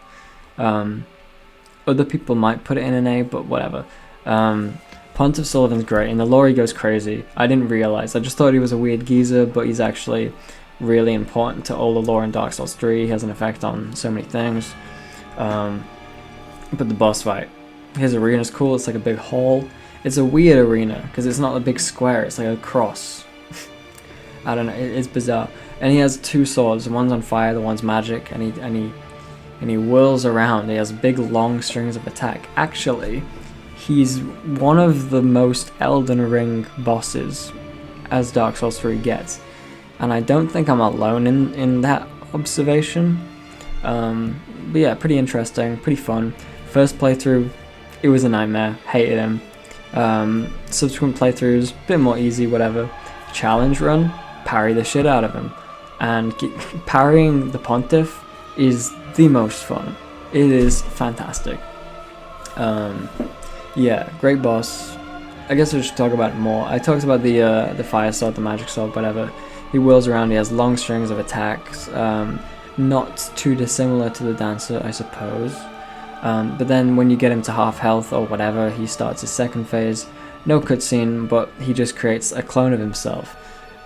Other people might put it in an A, but whatever. Pontiff Sullivan's great, and the lore he goes crazy. I didn't realize. I just thought he was a weird geezer, but he's actually really important to all the lore in Dark Souls 3. He has an effect on so many things. But the boss fight, his arena's cool. It's like a big hall. It's a weird arena because it's not a big square. It's like a cross. I don't know. It's bizarre. And he has two swords. The one's on fire. The one's magic. And he whirls around. He has big long strings of attack. Actually, he's one of the most Elden Ring bosses as Dark Souls 3 gets. And I don't think I'm alone in that observation. But yeah, pretty interesting, pretty fun. First playthrough, it was a nightmare. Hated him. Subsequent playthroughs, a bit more easy, whatever. Challenge run, parry the shit out of him. And parrying the Pontiff is the most fun. It is fantastic. Yeah, great boss. I guess I should talk about it more. I talked about the fire sword, the magic sword, whatever. He whirls around, he has long strings of attacks. Not too dissimilar to the dancer, I suppose. But then when you get him to half health or whatever, he starts his second phase. No cutscene, but he just creates a clone of himself.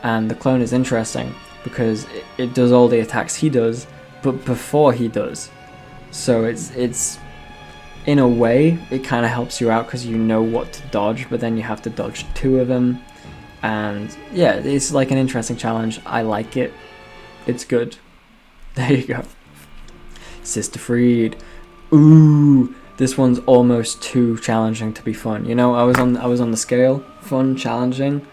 And the clone is interesting because it does all the attacks he does, but before he does. So it's in a way, it kind of helps you out because you know what to dodge, but then you have to dodge 2 of them. And yeah, it's like an interesting challenge. I like it. It's good. There you go. Sister Freed. Ooh, this one's almost too challenging to be fun. You know, I was on the scale. Fun, challenging.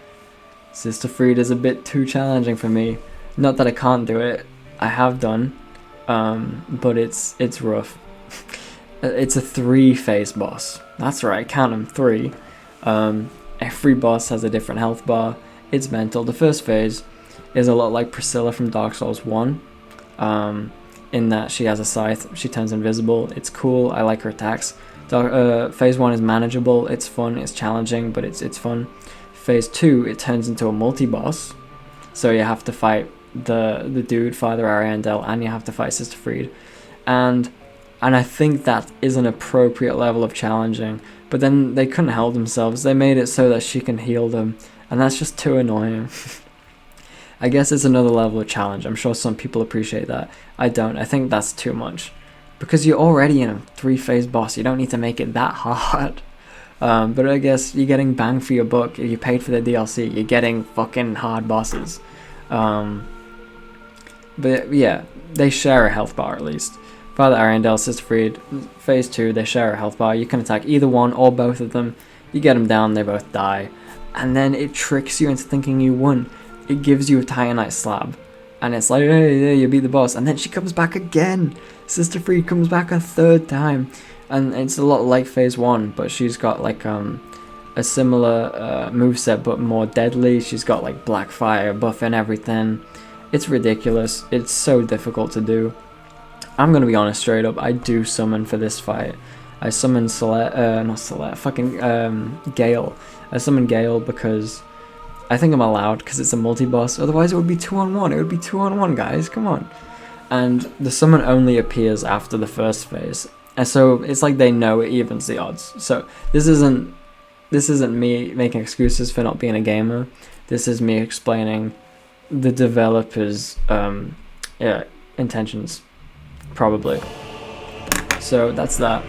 Sister Freed is a bit too challenging for me. Not that I can't do it. I have done. But it's rough. It's a 3-phase boss. That's right, count them, 3. Every boss has a different health bar. It's mental. The first phase is a lot like Priscilla from Dark Souls 1. In that she has a scythe, she turns invisible. It's cool, I like her attacks. Phase 1 is manageable, it's fun, it's challenging, but it's fun. Phase 2, it turns into a multi-boss. So you have to fight the dude, Father Ariandel, and you have to fight Sister Freed. And I think that is an appropriate level of challenging. But then they couldn't help themselves. They made it so that she can heal them. And that's just too annoying. I guess it's another level of challenge. I'm sure some people appreciate that. I don't. I think that's too much. Because you're already in a 3-phase boss. You don't need to make it that hard. But I guess you're getting bang for your buck. If you paid for the DLC, you're getting fucking hard bosses. But yeah, they share a health bar at least. Father Ariandel, Sister Freed, Phase 2, they share a health bar. You can attack either one or both of them. You get them down, they both die. And then it tricks you into thinking you won. It gives you a Titanite slab. And it's like, hey, you beat the boss. And then she comes back again. Sister Freed comes back a 3rd time. And it's a lot like Phase 1, but she's got like a similar moveset, but more deadly. She's got like black fire buff and everything. It's ridiculous. It's so difficult to do. I'm gonna be honest straight up, I do summon for this fight. I summon Gale. I summon Gale because I think I'm allowed because it's a multi-boss. Otherwise it would be 2-on-1. It would be 2-on-1, guys. Come on. And the summon only appears after the first phase. And so it's like they know it evens the odds. So this isn't me making excuses for not being a gamer. This is me explaining the developers' intentions, probably. So that's that.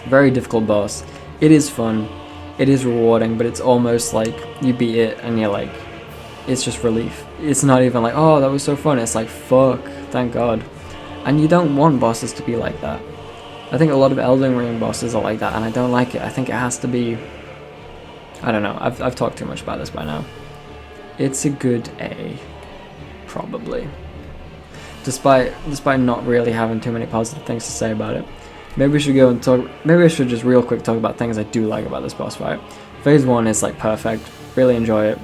Very difficult boss. It is fun. It is rewarding, but it's almost like you beat it and you're like, it's just relief. It's not even like, oh, that was so fun. It's like, fuck, thank God. And you don't want bosses to be like that. I think a lot of Elden Ring bosses are like that, and I don't like it. I think it has to be, I don't know. I've talked too much about this by now. It's a good A, probably. Despite not really having too many positive things to say about it. Maybe we should go and talk. Maybe I should just real quick talk about things I do like about this boss fight. Phase 1 is like perfect. Really enjoy it.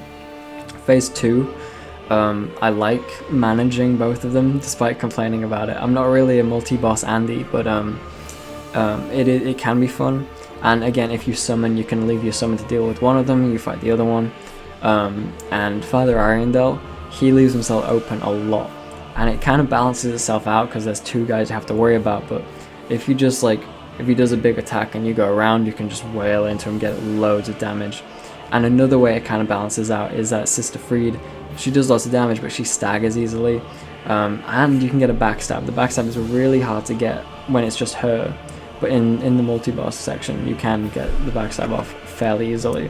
Phase 2, I like managing both of them despite complaining about it. I'm not really a multi-boss Andy, but it can be fun. And again, if you summon, you can leave your summon to deal with one of them. You fight the other one. And Father Ariandel, he leaves himself open a lot. And it kind of balances itself out because there's 2 guys you have to worry about, but if you just like, if he does a big attack and you go around, you can just wail into him, get loads of damage. And another way it kind of balances out is that Sister Freed, she does lots of damage, but she staggers easily. And you can get a backstab. The backstab is really hard to get when it's just her. But in the multi-boss section, you can get the backstab off fairly easily.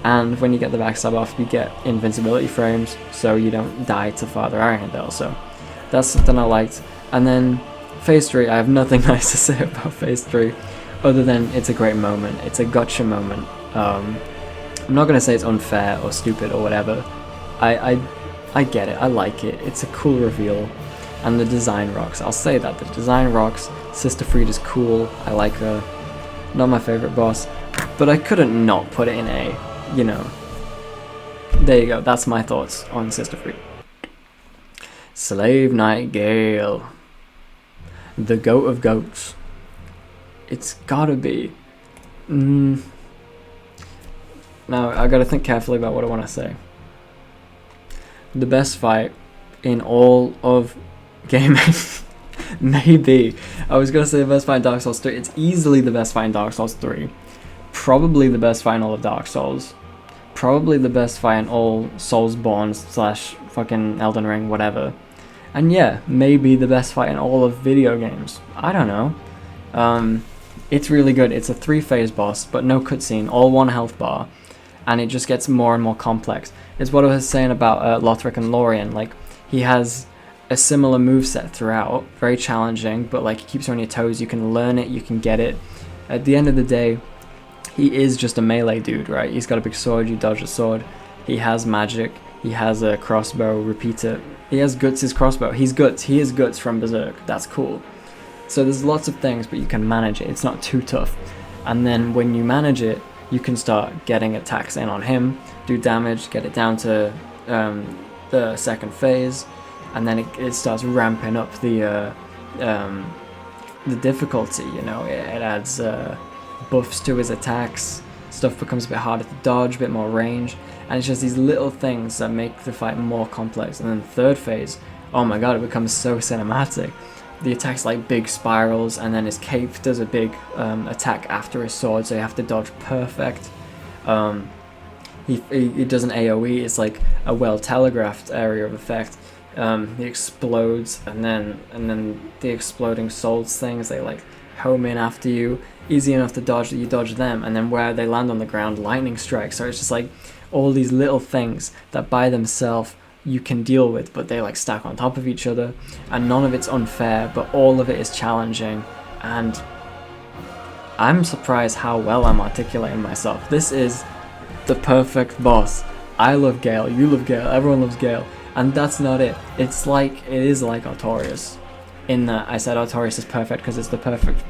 And when you get the backstab off, you get invincibility frames, so you don't die to Father Ariandel. So that's something I liked. And then Phase 3, I have nothing nice to say about Phase 3, other than it's a great moment. It's a gotcha moment. I'm not going to say it's unfair or stupid or whatever. I get it. I like it. It's a cool reveal. And the design rocks. I'll say that. The design rocks. Sister Freed is cool. I like her. Not my favorite boss. But I couldn't not put it in A. You know. There you go. That's my thoughts on Sister Freed. Slave Knight Gale. The goat of goats. It's gotta be. Now I gotta think carefully about what I want to say. The best fight in all of gaming. Maybe. I was gonna say the best fight in Dark Souls 3. It's easily the best fight in Dark Souls 3. Probably the best fight in all of Dark Souls. Probably the best fight in all Soulsborne / fucking Elden Ring, whatever. And yeah, maybe the best fight in all of video games. I don't know. It's really good. It's a 3-phase boss, but no cutscene, all 1 health bar. And it just gets more and more complex. It's what I was saying about Lothric and Lorien. Like, he has a similar moveset throughout, very challenging, but like, he keeps you on your toes. You can learn it, you can get it. At the end of the day, he is just a melee dude, right? He's got a big sword, you dodge a sword. He has magic, he has a crossbow, repeat it. He has Guts' crossbow. He is Guts from Berserk. That's cool. So there's lots of things, but you can manage it. It's not too tough. And then when you manage it, you can start getting attacks in on him, do damage, get it down to the 2nd phase, and then it starts ramping up the difficulty. You know, it adds buffs to his attacks. Stuff becomes a bit harder to dodge, a bit more range, and it's just these little things that make the fight more complex. And then 3rd phase, oh my god, it becomes so cinematic. The attack's like big spirals, and then his cape does a big attack after his sword, so you have to dodge perfect. He does an AoE, it's like a well-telegraphed area of effect. He explodes, and then the exploding souls things, they like home in after you, easy enough to dodge that you dodge them, and then where they land on the ground, lightning strikes. So it's just like all these little things that by themselves you can deal with, but they like stack on top of each other, and none of it's unfair, but all of it is challenging. And I'm surprised how well I'm articulating myself. This is the perfect boss. I love Gale, you love Gale, everyone loves Gale, and that's not it. It is like Artorias, in that I said Artorias is perfect because it's the perfect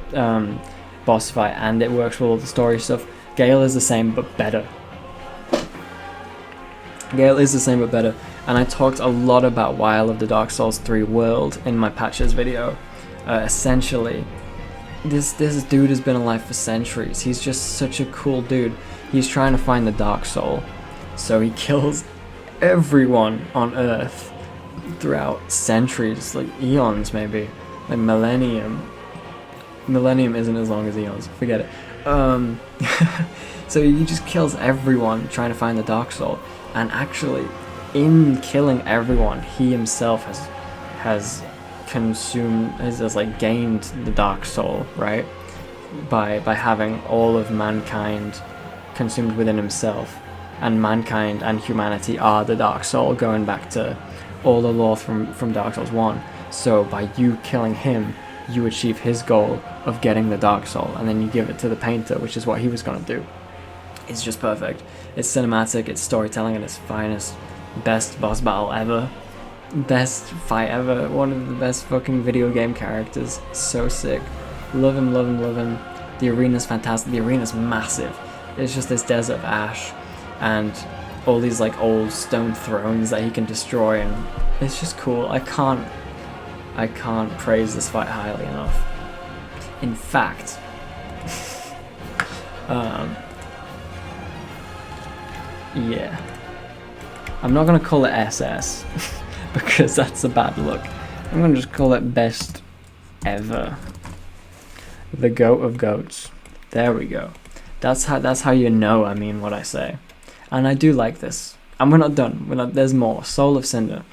boss fight, and it works with all the story stuff. Gale is the same but better. Gale is the same but better. And I talked a lot about why I love the Dark Souls 3 world in my patches video. Essentially, this dude has been alive for centuries. He's just such a cool dude. He's trying to find the Dark Soul, so he kills everyone on Earth throughout centuries, like eons maybe, like millennium. Millennium isn't as long as eons, forget it. So he just kills everyone trying to find the Dark Soul, and actually, in killing everyone, he himself has gained the Dark Soul, right? By having all of mankind consumed within himself, and mankind and humanity are the Dark Soul, going back to all the lore from Dark Souls 1. So by you killing him, you achieve his goal of getting the Dark Soul, and then you give it to the painter, which is what he was going to do. It's just perfect. It's cinematic, it's storytelling at its finest. Best boss battle ever. Best fight ever. One of the best fucking video game characters. So sick. Love him, love him, love him. The arena's fantastic. The arena's massive. It's just this desert of ash and all these like old stone thrones that he can destroy, and it's just cool. I can't praise this fight highly enough. In fact, yeah. I'm not going to call it SS, because that's a bad look. I'm going to just call it best ever. The goat of goats. There we go. That's how you know I mean what I say. And I do like this. And we're not done. There's more. Soul of Cinder.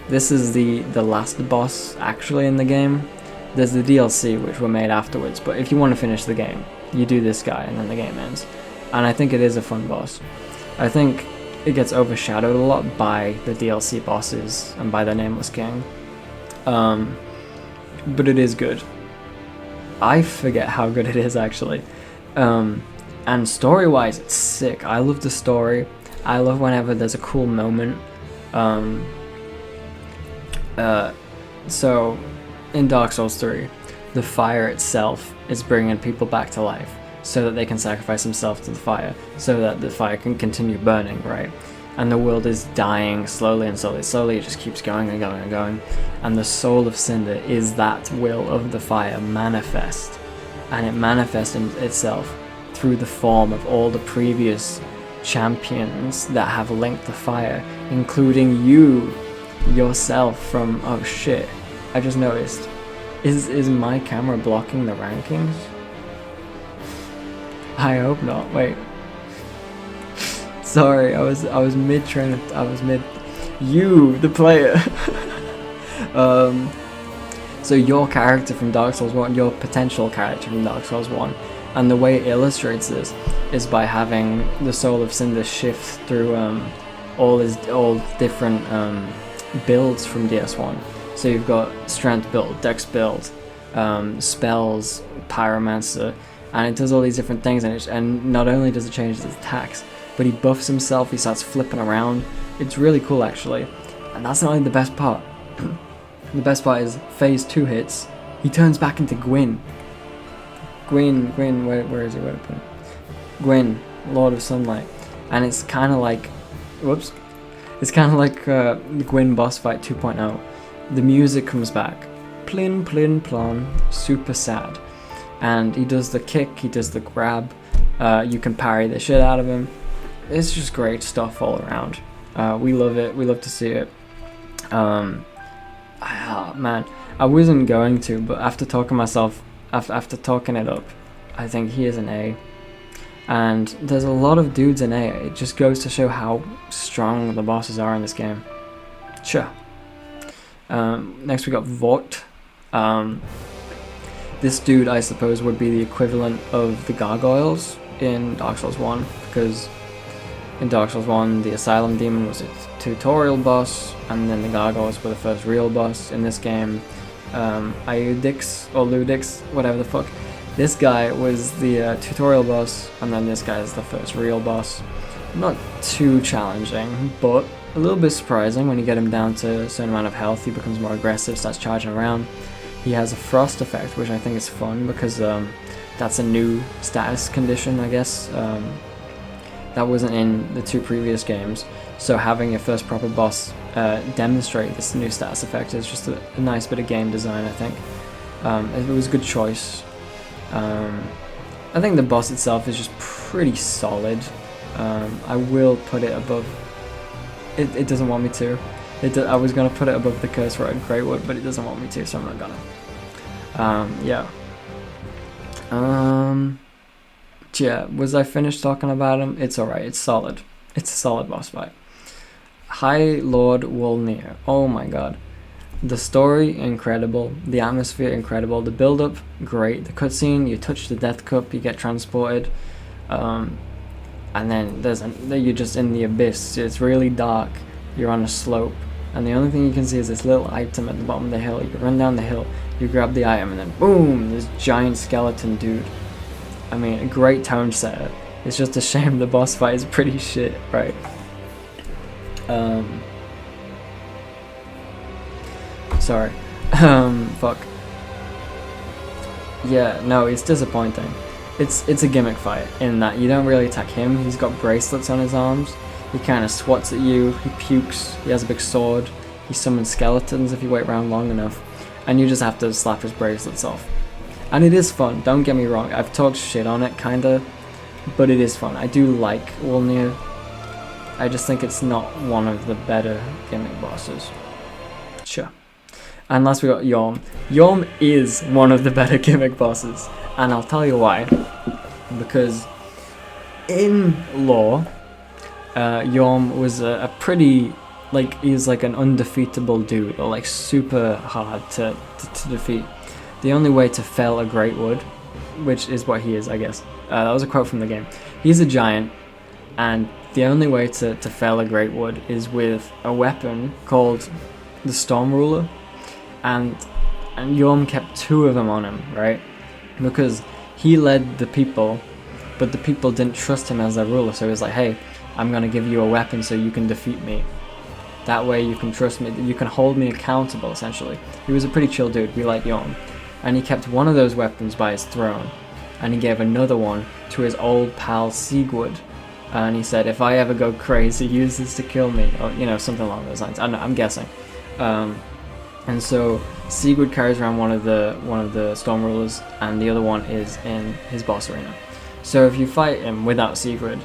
This is the last boss actually in the game. There's the DLC which were made afterwards, but if you want to finish the game, you do this guy and then the game ends. And I think it is a fun boss. I think it gets overshadowed a lot by the DLC bosses and by the Nameless King. But it is good. I forget how good it is actually. And story-wise, it's sick. I love the story. I love whenever there's a cool moment. So, in Dark Souls 3, the fire itself is bringing people back to life, so that they can sacrifice themselves to the fire, so that the fire can continue burning, right? And the world is dying slowly and slowly. Slowly it just keeps going and going and going. And the Soul of Cinder is that will of the fire manifest. And it manifests itself through the form of all the previous champions that have linked the fire, including you, yourself from, oh shit, I just noticed Is my camera blocking the rankings? I hope not. Wait. Sorry, I was mid train. I was mid. You, the player. So your character from Dark Souls 1, your potential character from Dark Souls 1, and the way it illustrates this is by having the Soul of Cinder shift through all different builds from DS1. So you've got strength build, dex build, spells, pyromancer, and it does all these different things, and not only does it change his attacks, but he buffs himself, he starts flipping around. It's really cool actually, and that's not only the best part. The best part is phase 2 hits, he turns back into Gwyn. Gwyn, where is he? Where to put him? Gwyn, Lord of Sunlight. And it's kind of like, it's kind of like Gwyn boss fight 2.0. The music comes back, plin plin plon, super sad. And he does the kick, he does the grab, you can parry the shit out of him. It's just great stuff all around. We love it, we love to see it. Man, I wasn't going to, but after talking it up, I think he is an A. And there's a lot of dudes in A. It just goes to show how strong the bosses are in this game. Sure. Next we got Vort. This dude, I suppose, would be the equivalent of the gargoyles in Dark Souls 1, because in Dark Souls 1, the Asylum Demon was its tutorial boss, and then the gargoyles were the first real boss. In this game, Iudix or Ludix, whatever the fuck, this guy was the tutorial boss, and then this guy is the first real boss. Not too challenging, but a little bit surprising. When you get him down to a certain amount of health, he becomes more aggressive, starts charging around. He has a frost effect, which I think is fun, because that's a new status condition, I guess. That wasn't in the 2 previous games, so having your first proper boss demonstrate this new status effect is just a nice bit of game design, I think. It was a good choice. I think the boss itself is just pretty solid. I will put it above... It doesn't want me to. I was going to put it above the Curse Rod Greatwood, but it doesn't want me to, so I'm not gonna. Yeah. Yeah, was I finished talking about him? It's alright, it's solid. It's a solid boss fight. High Lord Wolnir. Oh my god. The story, incredible. The atmosphere, incredible. The build-up, great. The cutscene, you touch the death cup, you get transported. And then you're just in the abyss. It's really dark. You're on a slope. And the only thing you can see is this little item at the bottom of the hill. You run down the hill, you grab the item, and then boom, this giant skeleton dude. I mean, a great tone setter. It's just a shame the boss fight is pretty shit, right? Sorry. Fuck. Yeah, no, it's disappointing. It's a gimmick fight in that you don't really attack him. He's got bracelets on his arms. He kind of swats at you. He pukes. He has a big sword. He summons skeletons if you wait around long enough. And you just have to slap his bracelets off. And it is fun, don't get me wrong. I've talked shit on it, kinda. But it is fun. I do like Wolnir. I just think it's not one of the better gimmick bosses. Sure. And last we got Yhorm. Yhorm is one of the better gimmick bosses. And I'll tell you why. Because in lore, Yhorm was a pretty, like, he's like an undefeatable dude, or like super hard to defeat. The only way to fell a Greatwood, which is what he is, I guess. That was a quote from the game. He's a giant, and the only way to fell a Greatwood is with a weapon called the Storm Ruler. And Yhorm kept 2 of them on him, right? Because he led the people, but the people didn't trust him as their ruler, so he was like, hey, I'm gonna give you a weapon so you can defeat me. That way you can trust me, you can hold me accountable, essentially. He was a pretty chill dude, we like Yhorm. And he kept one of those weapons by his throne, and he gave another one to his old pal Sigurd. And he said, if I ever go crazy, use this to kill me, or, you know, something along those lines. I don't know, I'm guessing. And so Sigurd carries around one of the Storm Rulers, and the other one is in his boss arena. So if you fight him without Sigurd,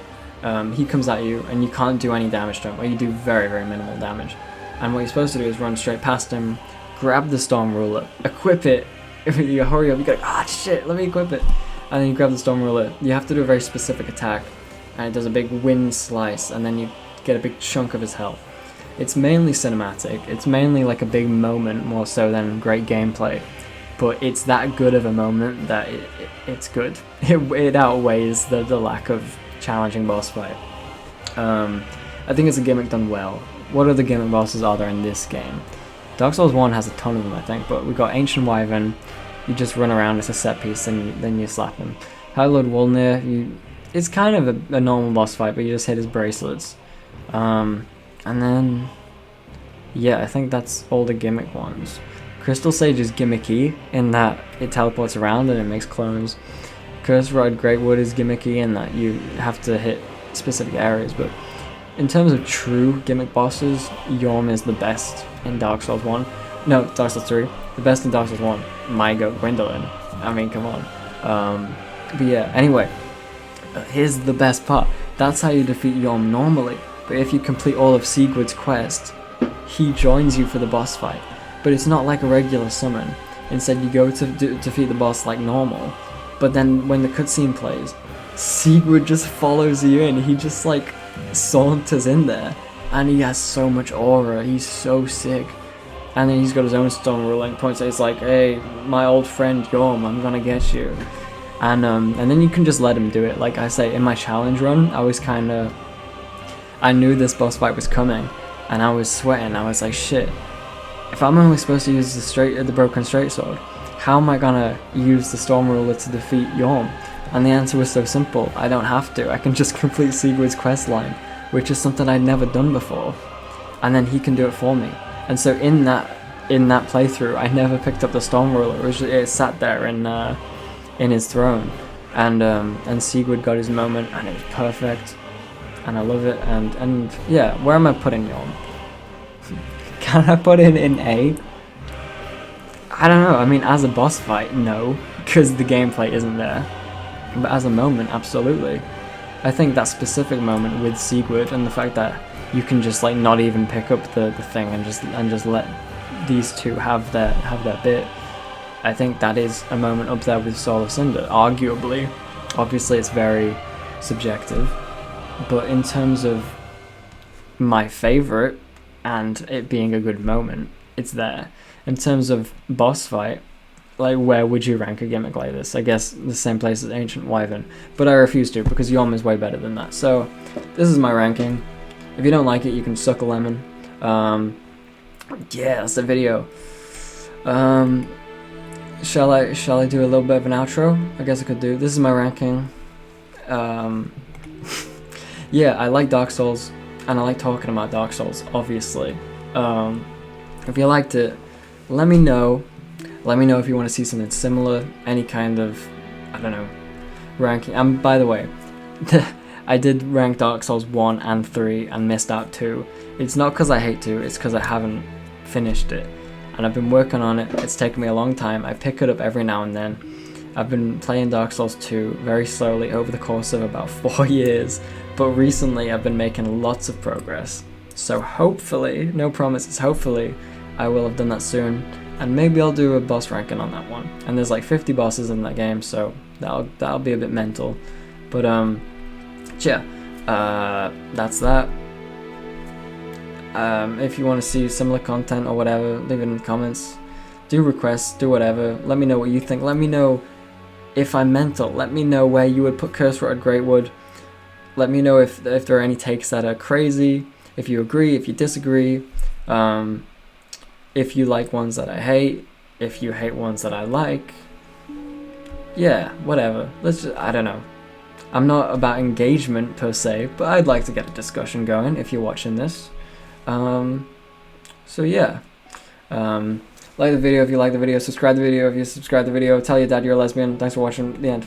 he comes at you, and you can't do any damage to him, or you do very, very minimal damage. And what you're supposed to do is run straight past him, grab the Storm Ruler, equip it, you hurry up, you go, ah shit, let me equip it. And then you grab the Storm Ruler. You have to do a very specific attack, and it does a big wind slice, and then you get a big chunk of his health. It's mainly cinematic, it's mainly like a big moment more so than great gameplay, but it's that good of a moment that it's good. It outweighs the lack of challenging boss fight. I think it's a gimmick done well. What other gimmick bosses are there in this game? Dark Souls 1 has a ton of them, I think, but we got Ancient Wyvern. You just run around, it's a set piece, and then you slap him. High Lord Wolnir, it's kind of a normal boss fight, but you just hit his bracelets. And then, yeah, I think that's all the gimmick ones. Crystal Sage is gimmicky in that it teleports around and it makes clones. Curse Rod Greatwood is gimmicky in that you have to hit specific areas, but in terms of true gimmick bosses, Yhorm is the best in Dark Souls 1. No, Dark Souls 3. The best in Dark Souls 1. Mygo, Gwendolyn. I mean, come on. But yeah, anyway. Here's the best part. That's how you defeat Yhorm normally. But if you complete all of Sigurd's quest, he joins you for the boss fight. But it's not like a regular summon. Instead, you go to defeat the boss like normal. But then when the cutscene plays, Sigurd just follows you in. He just like saunters in there, and he has so much aura. He's so sick. And then he's got his own Storm Ruler and points out, it's like, hey, my old friend Yhorm, I'm gonna get you. And then you can just let him do it. Like I say, in my challenge run, I knew this boss fight was coming, and I was sweating. I was like, shit, if I'm only supposed to use the broken straight sword, how am I gonna use the Storm Ruler to defeat Yhorm? And the answer was so simple, I don't have to. I can just complete Sigurd's quest line, which is something I'd never done before. And then he can do it for me. And so in that playthrough, I never picked up the Storm Ruler. It sat there in his throne. And Sigurd got his moment, and it was perfect. And I love it. And yeah, where am I putting Yhorm? Can I put it in A? I don't know. I mean, as a boss fight, no, because the gameplay isn't there. But as a moment, absolutely. I think that specific moment with Sigurd and the fact that you can just like not even pick up the thing and just let these two have their bit. I think that is a moment up there with Soul of Cinder, arguably. Obviously, it's very subjective, but in terms of my favorite and it being a good moment, it's there. In terms of boss fight, like, where would you rank a gimmick like this? I guess the same place as Ancient Wyvern, but I refuse to because Yhorm is way better than that. So this is my ranking. If you don't like it, you can suck a lemon. Yeah, that's the video. Shall I do a little bit of an outro? I guess I could do. This is my ranking. Yeah, I like Dark Souls, and I like talking about Dark Souls, obviously. If you liked it, let me know. Let me know if you want to see something similar, any kind of, I don't know, ranking. And by the way, I did rank Dark Souls 1 and 3 and missed out 2. It's not because I hate 2, it's because I haven't finished it. And I've been working on it, it's taken me a long time. I pick it up every now and then. I've been playing Dark Souls 2 very slowly over the course of about 4 years, but recently I've been making lots of progress. So hopefully, no promises, hopefully, I will have done that soon. And maybe I'll do a boss ranking on that one. And there's like 50 bosses in that game, so that'll be a bit mental. But yeah, that's that. If you want to see similar content or whatever, leave it in the comments. Do requests, do whatever. Let me know what you think. Let me know if I'm mental. Let me know where you would put Curse Rotted Greatwood. Let me know if there are any takes that are crazy. If you agree, if you disagree. If you like ones that I hate, if you hate ones that I like, yeah, whatever. I don't know. I'm not about engagement per se, but I'd like to get a discussion going if you're watching this. So yeah. Like the video if you like the video, subscribe to the video if you subscribe to the video, tell your dad you're a lesbian. Thanks for watching, the end.